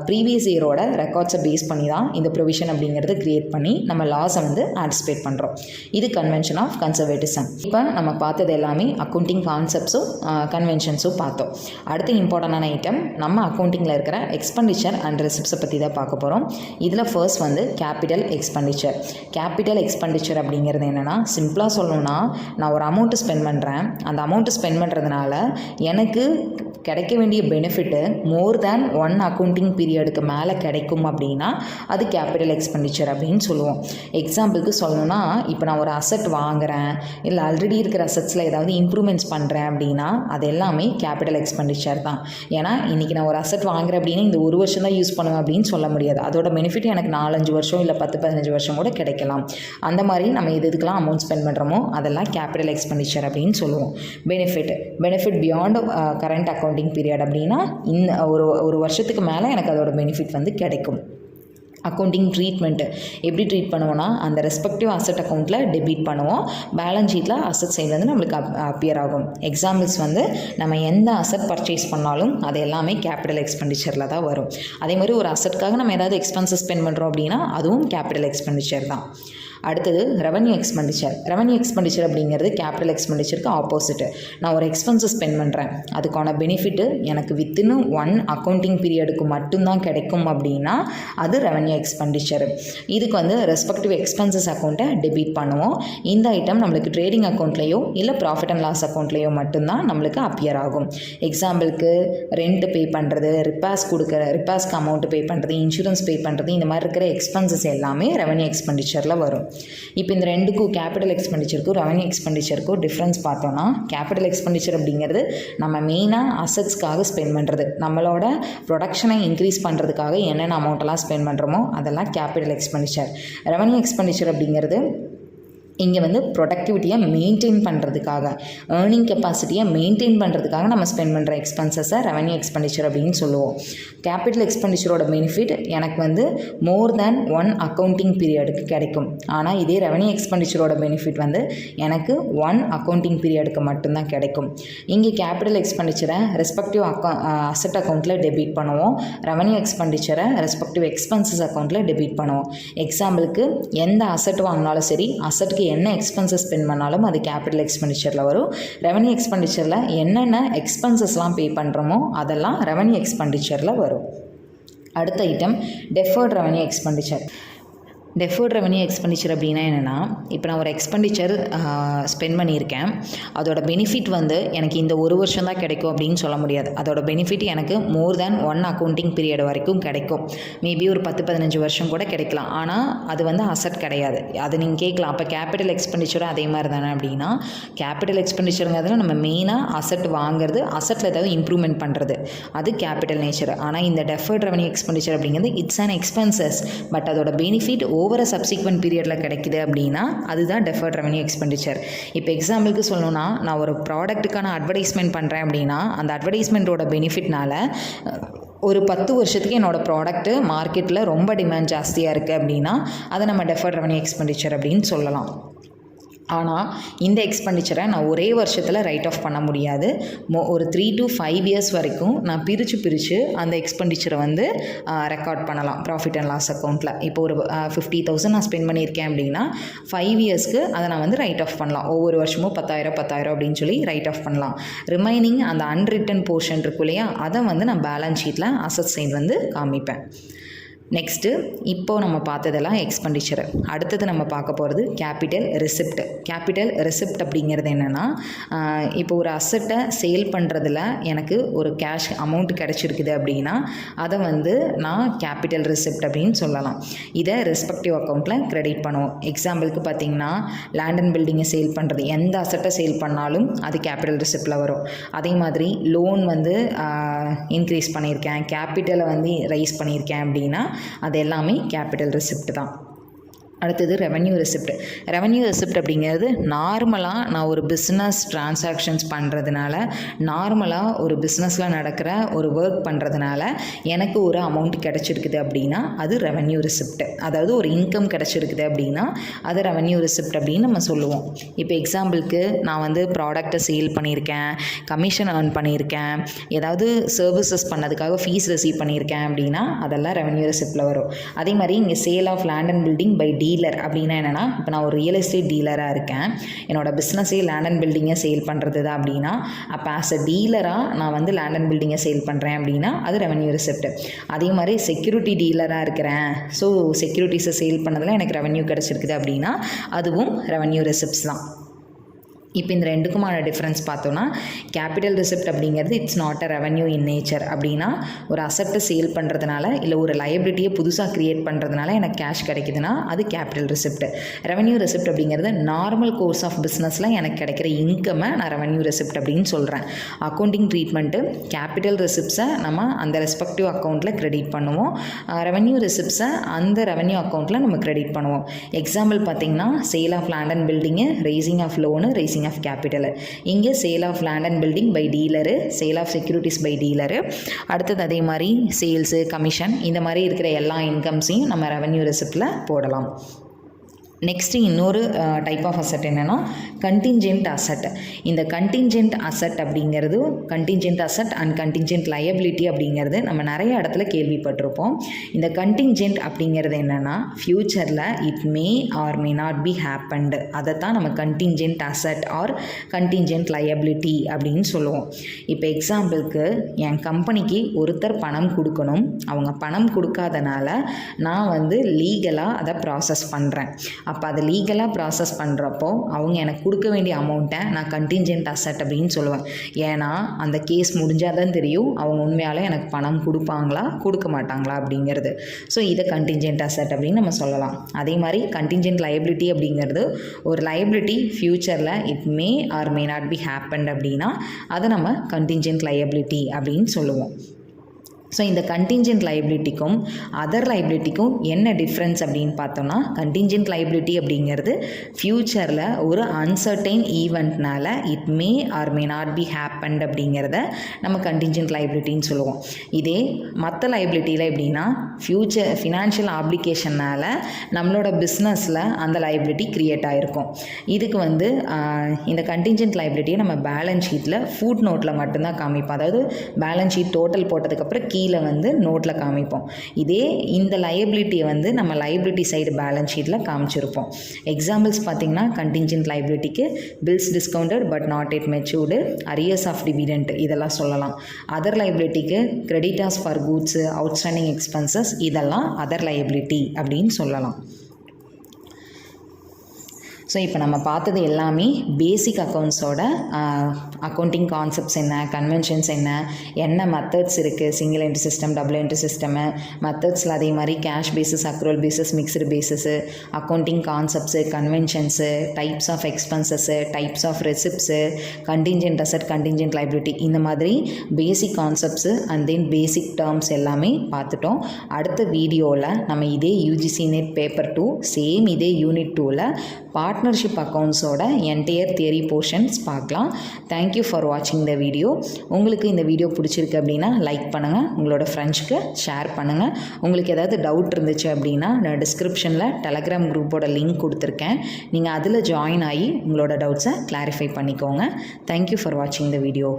ப்ரீவியஸ் இயரோட ரெக்கார்ட்ஸை பேஸ் பண்ணி தான் இந்த ப்ரொவிஷன் அப்படிங்கிறத க்ரியேட் பண்ணி நம்ம லாஸை வந்து ஆன்டிசிபேட் பண்ணுறோம். இது கன்வென்ஷன் ஆஃப் கன்சர்வேட்டிசம். இப்போ நம்ம பார்த்தது எல்லாமே அக்கௌண்டிங் கான்செப்ட்ஸும் கன்வென்ஷன்ஸும் பார்த்தோம். அடுத்த இம்பார்ட்டண்டான ஐட்டம் நம்ம அக்கௌண்டிங்கில் இருக்கிற எக்ஸ்பெண்டிச்சர் அண்ட் ரெசிப்ட்ஸை பற்றி தான் பார்க்க போகிறோம். இதில் ஃபர்ஸ்ட் வந்து கேபிட்டல் எக்ஸ்பெண்டிச்சர். கேபிட்டல் எக்ஸ்பெண்டிச்சர் அப்படிங்கிறது என்னென்னா, சிம்பிளாக சொல்லணும்னா, நான் ஒரு அமௌண்ட்டு ஸ்பெண்ட் பண்ணுறேன், அந்த அமௌண்ட்டு ஸ்பெண்ட் பண்ணுறதுனால எனக்கு கிடைக்க வேண்டிய பெனிஃபிட்டு மோர் தேன் 1 அக்கௌண்டிங் பீரியடுக்கு மேலே கிடைக்கும் அப்படின்னா அது கேபிட்டல் எக்ஸ்பெண்டிச்சர் அப்படின்னு சொல்லுவோம். எக்ஸாம்பிளுக்கு சொல்லணும்னா, இப்போ நான் ஒரு அசட் வாங்குகிறேன், இல்லை ஆல்ரெடி இருக்கிற அசட்ஸில் ஏதாவது இம்ப்ரூவ்மெண்ட்ஸ் பண்ணுறேன் அப்படின்னா அது எல்லாமே கேபிட்டல் எக்ஸ்பெண்டிச்சர் தான். ஏன்னா இன்றைக்கி நான் ஒரு அசட் வாங்குறேன் அப்படின்னா இந்த ஒரு வருஷம் தான் யூஸ் பண்ணுவேன் அப்படின்னு சொல்ல முடியாது. அதோட பெனிஃபிட் எனக்கு 4-5 வருஷம் இல்லை 10-15 வருஷம் கூட கிடைக்கலாம். அந்த மாதிரி நம்ம எதுக்கெல்லாம் அமௌண்ட் ஸ்பெண்ட் பண்ணுறோமோ அதெல்லாம் கேபிட்டல் எக்ஸ்பெண்டிச்சர் அப்படின்னு சொல்லுவோம். Benefit beyond current accounting period அப்படின்னா இந்த ஒரு வருஷத்துக்கு மேலே எனக்கு அதோட பெனிஃபிட் வந்து கிடைக்கும். அக்கௌண்டிங் ட்ரீட்மெண்ட்டு எப்படி ட்ரீட் பண்ணுவோன்னா, அந்த ரெஸ்பெக்டிவ் அசட் அக்கௌண்ட்டில் டெபிட் பண்ணுவோம், பேலன்ஸ் ஷீட்டில் அசட் சைடு வந்து நம்மளுக்கு அப்பியர் ஆகும். எக்ஸாம்பிள்ஸ் வந்து நம்ம எந்த அசட் பர்ச்சேஸ் பண்ணாலும் அது எல்லாமே கேபிட்டல் எக்ஸ்பெண்டிச்சரில் தான் வரும். அதே மாதிரி ஒரு அசட்காக நம்ம ஏதாவது எக்ஸ்பென்சஸ் ஸ்பெண்ட் பண்ணுறோம் அப்படின்னா அதுவும் கேபிட்டல் எக்ஸ்பெண்டிச்சர் தான். அடுத்தது ரெவன்யூ எக்ஸ்பெண்டிச்சர். ரெவன்யூ எக்ஸ்பெண்டிச்சர் அப்படிங்கிறது கேபிட்டல் எக்ஸ்பெண்டிச்சருக்கு ஆப்போசிட்டு. நான் ஒரு எக்ஸ்பென்சஸ் ஸ்பெண்ட் பண்ணுறேன், அதுக்கான பெனிஃபிட்டு எனக்கு வித்தின் 1 அக்கௌண்டிங் பீரியடுக்கு மட்டும்தான் கிடைக்கும் அப்படின்னா அது ரெவன்யூ எக்ஸ்பெண்டிச்சர். இதுக்கு வந்து ரெஸ்பெக்டிவ் எக்ஸ்பென்சஸ் அக்கௌண்ட்டை டெபிட் பண்ணுவோம். இந்த ஐட்டம் நம்மளுக்கு ட்ரேடிங் அக்கௌண்ட்லேயோ இல்லை ப்ராஃபிட் அண்ட் லாஸ் அக்கௌண்ட்லேயோ மட்டும்தான் நம்மளுக்கு அப்பியர் ஆகும். எக்ஸாம்பிளுக்கு ரெண்ட் பே பண்ணுறது, ரிப்பேர்ஸ்க்கு அமௌண்ட் பே பண்ணுறது, இன்சூரன்ஸ் பே பண்ணுறது, இந்த மாதிரி இருக்கிற எக்ஸ்பென்சஸ் எல்லாமே ரெவன்யூ எக்ஸ்பெண்டிச்சரில் வரும். இப்போ இந்த ரெண்டுக்கும் கேபிட்டல் எக்ஸ்பெண்டிச்சருக்கும் ரெவன்யூ எக்ஸ்பெண்டிச்சருக்கும் டிஃப்ரென்ஸ் பார்த்தோன்னா, கேபிட்டல் எக்ஸ்பெண்டிச்சர் அப்படிங்கிறது நம்ம மெயினாக அசட்ஸ்க்காக ஸ்பெண்ட் பண்ணுறது, நம்மளோட ப்ரொடக்ஷனை இன்க்ரீஸ் பண்ணுறதுக்காக என்னென்ன அமௌண்ட்டெல்லாம் ஸ்பெண்ட் பண்ணுறோமோ அதெல்லாம் கேபிட்டல் எக்ஸ்பெண்டிச்சர். ரெவன்யூ எக்ஸ்பெண்டிச்சர் அப்படிங்கிறது இங்கே வந்து ப்ரொடக்டிவிட்டியை மெயின்டைன் பண்ணுறதுக்காக, ஏர்னிங் கெப்பாசிட்டியை மெயின்டைன் பண்ணுறதுக்காக நம்ம ஸ்பெண்ட் பண்ணுற எக்ஸ்பென்சஸை ரெவன்யூ எக்ஸ்பெண்டிச்சர் அப்படின்னு சொல்லுவோம். கேபிட்டல் எக்ஸ்பெண்டிச்சரோட பெனிஃபிட் எனக்கு வந்து மோர் தேன் 1 அக்கௌண்டிங் பீரியடுக்கு கிடைக்கும். ஆனால் இதே ரெவன்யூ எக்ஸ்பெண்டிச்சரோட பெனிஃபிட் வந்து எனக்கு 1 அக்கௌண்டிங் பீரியடுக்கு மட்டும்தான் கிடைக்கும். இங்கே கேபிட்டல் எக்ஸ்பெண்டிச்சரை ரெஸ்பெக்டிவ் அசட் அக்கௌண்ட்டில் டெபிட் பண்ணுவோம், ரெவன்யூ எக்ஸ்பெண்டிச்சரை ரெஸ்பெக்டிவ் எக்ஸ்பென்சஸ் அக்கௌண்ட்டில் டெபிட் பண்ணுவோம். எக்ஸாம்பிளுக்கு எந்த அசட் வாங்கினாலும் சரி, அசட்டுக்கு என்ன எக்ஸ்பென்சஸ் ஸ்பெண்ட் பண்ணாலும் அது கேபிட்டல் எக்ஸ்பெண்டிச்சரில் வரும். ரெவன்யூ எக்ஸ்பெண்டிச்சரில் என்னென்ன எக்ஸ்பென்சஸ்லாம் பே பண்ணுறோமோ அதெல்லாம் ரெவன்யூ எக்ஸ்பெண்டிச்சரில் வரும். அடுத்த item deferred revenue expenditure. Deferred revenue expenditure அப்படின்னா என்னென்னா, இப்போ நான் ஒரு எக்ஸ்பெண்டிச்சர் ஸ்பெண்ட் பண்ணியிருக்கேன், அதோட பெனிஃபிட் வந்து எனக்கு இந்த ஒரு வருஷம் தான் கிடைக்கும் அப்படின்னு சொல்ல முடியாது. அதோட பெனிஃபிட் எனக்கு மோர் தேன் 1 அக்கௌண்டிங் பீரியட் வரைக்கும் கிடைக்கும். மேபி ஒரு 10-15 வருஷம் கூட கிடைக்கலாம். ஆனால் அது வந்து அசட் கிடையாது. அது நீங்கள் கேட்கலாம், அப்போ கேபிட்டல் எக்ஸ்பெண்டிச்சரும் அதே மாதிரி தானே அப்படின்னா, கேபிட்டல் எக்ஸ்பெண்டிச்சருங்கிறதுல நம்ம மெயினாக அசட் வாங்குறது, அசட்டில் ஏதாவது இம்ப்ரூவ்மெண்ட் பண்ணுறது, அது கேபிட்டல் நேச்சர். ஆனால் இந்த டெஃபர்ட் ரெவன்யூ எக்ஸ்பெண்டிச்சர் அப்படிங்கிறது இட்ஸ் அன் எக்ஸ்பென்சஸ், பட் அதோட பெனிஃபிட் ஓவர சப்சிக்வெண்ட் பீரியடில் கிடைக்குது அப்படின்னா அதுதான் டெஃபர்ட் ரெவன்யூ எக்ஸ்பெண்டிச்சர். இப்போ எக்ஸாம்பிளுக்கு சொல்லணும்னா, நான் ஒரு ப்ராடக்ட்டுக்கான அட்வர்டைஸ்மெண்ட் பண்ணுறேன் அப்படின்னா, அந்த அட்வர்டைஸ்மெண்ட்டோட பெனிஃபிட்னால ஒரு 10 வருஷத்துக்கு என்னோடய ப்ராடக்ட்டு மார்க்கெட்டில் ரொம்ப டிமாண்ட் ஜாஸ்தியாக இருக்குது அப்படின்னா அதை நம்ம டெஃபர்ட் ரெவன்யூ எக்ஸ்பெண்டிச்சர் அப்படின்னு சொல்லலாம். ஆனால் இந்த எக்ஸ்பெண்டிச்சரை நான் ஒரே வருஷத்தில் ரைட் ஆஃப் பண்ண முடியாது. ஒரு 3 to 5 இயர்ஸ் வரைக்கும் நான் பிரித்து அந்த எக்ஸ்பெண்டிச்சரை வந்து ரெக்கார்ட் பண்ணலாம் ப்ராஃபிட் அண்ட் லாஸ் அக்கௌண்ட்டில். இப்போ ஒரு 50,000 நான் ஸ்பெண்ட் பண்ணியிருக்கேன் அப்படின்னா 5 இயர்ஸ்க்கு அதை நான் வந்து ரைட் ஆஃப் பண்ணலாம். ஒவ்வொரு வருஷமும் 10,000 அப்படின்னு சொல்லி ரைட் ஆஃப் பண்ணலாம். ரிமைனிங் அந்த அன்ரிட்டன் போர்ஷன் இருக்கு இல்லையா, அதை வந்து நான் பேலன்ஸ் ஷீட்டில் அசட் சைடு வந்து காமிப்பேன். நெக்ஸ்ட்டு இப்போது நம்ம பார்த்ததெல்லாம் எக்ஸ்பெண்டிச்சர். அடுத்தது நம்ம பார்க்க போகிறது கேபிட்டல் ரிசிப்ட். கேபிட்டல் ரிசிப்ட் அப்படிங்கிறது என்னென்னா, இப்போ ஒரு அசட்டை சேல் பண்ணுறதுல எனக்கு ஒரு கேஷ் அமௌண்ட் கிடச்சிருக்குது அப்படின்னா அதை வந்து நான் கேபிட்டல் ரிசிப்ட் அப்படின்னு சொல்லலாம். இதை ரெஸ்பெக்டிவ் அக்கௌண்ட்டில் கிரெடிட் பண்ணுவோம். எக்ஸாம்பிளுக்கு பார்த்திங்கன்னா, லேண்ட் அண்ட் பில்டிங்கை சேல் பண்ணுறது, எந்த அசட்டை சேல் பண்ணாலும் அது கேபிட்டல் ரிசிப்டில் வரும். அதே மாதிரி லோன் வந்து இன்க்ரீஸ் பண்ணியிருக்கேன், கேபிட்டலை வந்து ரைஸ் பண்ணியிருக்கேன் அப்படின்னா அது எல்லாமே கேபிட்டல் ரிசிப்ட் தான். அடுத்தது ரெவன்யூ ரிசிப்ட். ரெவன்யூ ரிசிப்ட் அப்படிங்கிறது நார்மலாக நான் ஒரு பிஸ்னஸ் ட்ரான்சாக்ஷன்ஸ் பண்ணுறதுனால, நார்மலாக ஒரு பிஸ்னஸில் நடக்கிற ஒரு ஒர்க் பண்ணுறதுனால எனக்கு ஒரு அமௌண்ட் கிடச்சிருக்குது அப்படின்னா அது ரெவன்யூ ரிசிப்ட். அதாவது ஒரு இன்கம் கிடச்சிருக்குது அப்படின்னா அது ரெவன்யூ ரிசிப்ட் அப்படின்னு நம்ம சொல்லுவோம். இப்போ எக்ஸாம்பிளுக்கு நான் வந்து ப்ராடக்டை சேல் பண்ணியிருக்கேன், கமிஷன் ஏர்ன் பண்ணியிருக்கேன், ஏதாவது சர்வீசஸ் பண்ணதுக்காக ஃபீஸ் ரிசீவ் பண்ணியிருக்கேன் அப்படின்னா அதெல்லாம் ரெவன்யூ ரிசிப்டில் வரும். அதே மாதிரி இங்கே sale of land and building by dealer அப்படின்னா என்னென்னா, இப்போ நான் ஒரு ரியல் எஸ்டேட் டீலராக இருக்கேன், என்னோடய பிஸ்னஸே லேண்ட் அண்ட் பில்டிங்கை சேல் பண்ணுறது தான் அப்படின்னா, அப்போ ஆஸ் அ டீலராக நான் வந்து லேண்ட் அண்ட் பில்டிங்கை சேல் பண்ணுறேன் அப்படின்னா அது ரெவன்யூ ரிசிப்ட். அதே மாதிரி செக்யூரிட்டி டீலராக இருக்கிறேன், ஸோ செக்யூரிட்டிஸை சேல் பண்ணதில் எனக்கு ரெவன்யூ கிடச்சிருக்குது அப்படின்னா அதுவும் ரெவன்யூ ரிசிப்ட்ஸ் தான். இப்போ இந்த ரெண்டுக்குமான டிஃப்ரென்ஸ் பார்த்தோன்னா, கேபிட்டல் ரிசிப்ட் அப்படிங்கிறது it's not a revenue in nature. அப்படின்னா ஒரு அசட்டை சேல் பண்ணுறதுனால இல்லை ஒரு லைபிலிட்டியை புதுசாக க்ரியேட் பண்ணுறதுனால எனக்கு கேஷ் கிடைக்குதுன்னா அது கேபிட்டல் ரிசிப்ட். ரெவன்யூ ரிசிப்ட் அப்படிங்கிறது நார்மல் கோர்ஸ் ஆஃப் பிஸ்னஸில் எனக்கு கிடைக்கிற இன்கம்மை நான் ரெவன்யூ ரிசிப்ட் அப்படின்னு சொல்கிறேன். அக்கௌண்டிங் ட்ரீட்மெண்ட்டு கேபிட்டல் ரிசிப்ட்ஸை நம்ம அந்த ரெஸ்பெக்டிவ் அக்கௌண்ட்டில் கிரெடிட் பண்ணுவோம், ரெவன்யூ ரிசிப்ட்ஸை அந்த ரெவன்யூ அக்கௌண்ட்டில் நம்ம கிரெடிட் பண்ணுவோம். எக்ஸாம்பிள் பார்த்திங்கன்னா, sale of land and building, raising of loan, raising of capital. இங்கே sale of land and building by dealer, sale of securities by dealer. அடுத்தது அதே மாதிரி சேல்ஸு, கமிஷன், இந்த மாதிரி இருக்கிற எல்லா இன்கம்ஸையும் நம்ம ரெவன்யூ ரிசிப்டில் போடலாம். நெக்ஸ்ட்டு இன்னொரு டைப் ஆஃப் அசட் என்னென்னா கண்டின்ஜென்ட் அசட். இந்த கண்டின்ஜென்ட் அசட் அப்படிங்கிறது, கண்டின்ஜென்ட் அசட் அண்ட் கண்டின்ஜென்ட் லயபிலிட்டி அப்படிங்கிறது நம்ம நிறைய இடத்துல கேள்விப்பட்டிருப்போம். இந்த கண்டின்ஜென்ட் அப்படிங்கிறது என்னென்னா, ஃப்யூச்சரில் it may or may not B happened, அதை தான் நம்ம கண்டின்ஜென்ட் அசட் ஆர் கண்டின்ஜென்ட் லயபிலிட்டி அப்படின்னு சொல்லுவோம். இப்போ எக்ஸாம்பிளுக்கு என் கம்பெனிக்கு ஒருத்தர் பணம் கொடுக்கணும், அவங்க பணம் கொடுக்காதனால நான் வந்து லீகலாக அதை ப்ராசஸ் பண்ணுறேன். அப்போ அதை லீகலாக ப்ராசஸ் பண்ணுறப்போ அவங்க எனக்கு கொடுக்க வேண்டிய அமௌண்ட்டை நான் கண்டின்ஜென்ட் அசட் அப்படின்னு சொல்லுவேன். ஏன்னா அந்த கேஸ் முடிஞ்சால் தான் தெரியும் அவங்க உண்மையாலே எனக்கு பணம் கொடுப்பாங்களா கொடுக்க மாட்டாங்களா அப்படிங்கிறது. ஸோ இதை கண்டின்ஜென்ட் அசட் அப்படின்னு நம்ம சொல்லலாம். அதே மாதிரி கண்டின்ஜென்ட் லயபிலிட்டி அப்படிங்கிறது ஒரு லயபிலிட்டி ஃப்யூச்சரில் it may or may not be happened அப்படின்னா அதை நம்ம கண்டின்ஜென்ட் லயபிலிட்டி அப்படின்னு சொல்லுவோம். ஸோ இந்த கண்டிஞ்சன்ட் லைபிலிட்டிக்கும் அதர் லைபிலிட்டிக்கும் என்ன டிஃப்ரென்ஸ் அப்படின்னு பார்த்தோம்னா, கண்டிஞ்சன்ட் லைபிலிட்டி அப்படிங்கிறது ஃப்யூச்சரில் ஒரு அன்சர்டைன் ஈவெண்ட்னால it may or may not be happened அப்படிங்கிறத நம்ம கண்டிஞ்சன்ட் லைபிலிட்டின்னு சொல்லுவோம். இதே மற்ற லைபிலிட்டியில் எப்படின்னா, ஃப்யூச்சர் ஃபினான்ஷியல் ஆப்ளிகேஷனால் நம்மளோட பிஸ்னஸில் அந்த லைபிலிட்டி க்ரியேட் ஆகிருக்கும். இதுக்கு இந்த கண்டிஞ்சன்ட் லைபிலிட்டியை நம்ம பேலன்ஸ் ஷீட்டில் ஃபுட் நோட்டில் மட்டும்தான் காமிப்போம். அதாவது பேலன்ஸ் ஷீட் டோட்டல் போட்டதுக்கப்புறம் கீழே நோட்டில் காமிப்போம். இதே இந்த லைபிலிட்டியை நம்ம லைபிலிட்டி சைடு பேலன்ஸ் ஷீட்டில் காமிச்சிருப்போம். எக்ஸாம்பிள்ஸ் பார்த்திங்கன்னா, கண்டிஞ்சன்ட் லைபிலிட்டிக்கு bills discounted but not yet matured, arrears of dividend இதெல்லாம் சொல்லலாம். அதர் லைபிலிட்டிக்கு creditors for goods, outstanding expenses இதெல்லாம் அதர் லைபிலிட்டி அப்படின்னு சொல்லலாம். ஸோ இப்போ நம்ம பார்த்தது எல்லாமே பேசிக் அக்கௌண்ட்ஸோட அக்கௌண்டிங் கான்செப்ட்ஸ் என்ன, கன்வென்ஷன்ஸ் என்ன மெத்தட்ஸ் இருக்குது, single entry system, double entry system மெத்தட்ஸில் அதே மாதிரி cash basis, accrual basis, mixed basis, accounting concepts, conventions, types of expenses, types of ரெசிப்ட்ஸு, contingent asset, contingent liability இந்த மாதிரி basic concepts and then basic terms எல்லாமே பார்த்துட்டோம். அடுத்த வீடியோவில் நம்ம இதே யூஜிசி நெட் பேப்பர் 2 சேம் இதே யூனிட் 2ல் பார்ட்னர்ஷிப் அக்கௌண்ட்ஸோட என்டையர் தியரி போர்ஷன்ஸ் பார்க்கலாம். தேங்க்யூ ஃபார் வாட்சிங் த வீடியோ. உங்களுக்கு இந்த வீடியோ பிடிச்சிருக்கு அப்படின்னா லைக் பண்ணுங்கள், உங்களோட ஃப்ரெண்ட்ஸ்க்கு ஷேர் பண்ணுங்கள். உங்களுக்கு ஏதாவது டவுட் இருந்துச்சு அப்படின்னா நான் டிஸ்கிரிப்ஷனில் டெலகிராம் குரூப்போட லிங்க் கொடுத்துருக்கேன். நீங்கள் அதில் ஜாயின் ஆகி உங்களோட டவுட்ஸை கிளாரிஃபை பண்ணிக்கோங்க. தேங்க்யூ ஃபார் வாட்சிங் த வீடியோ.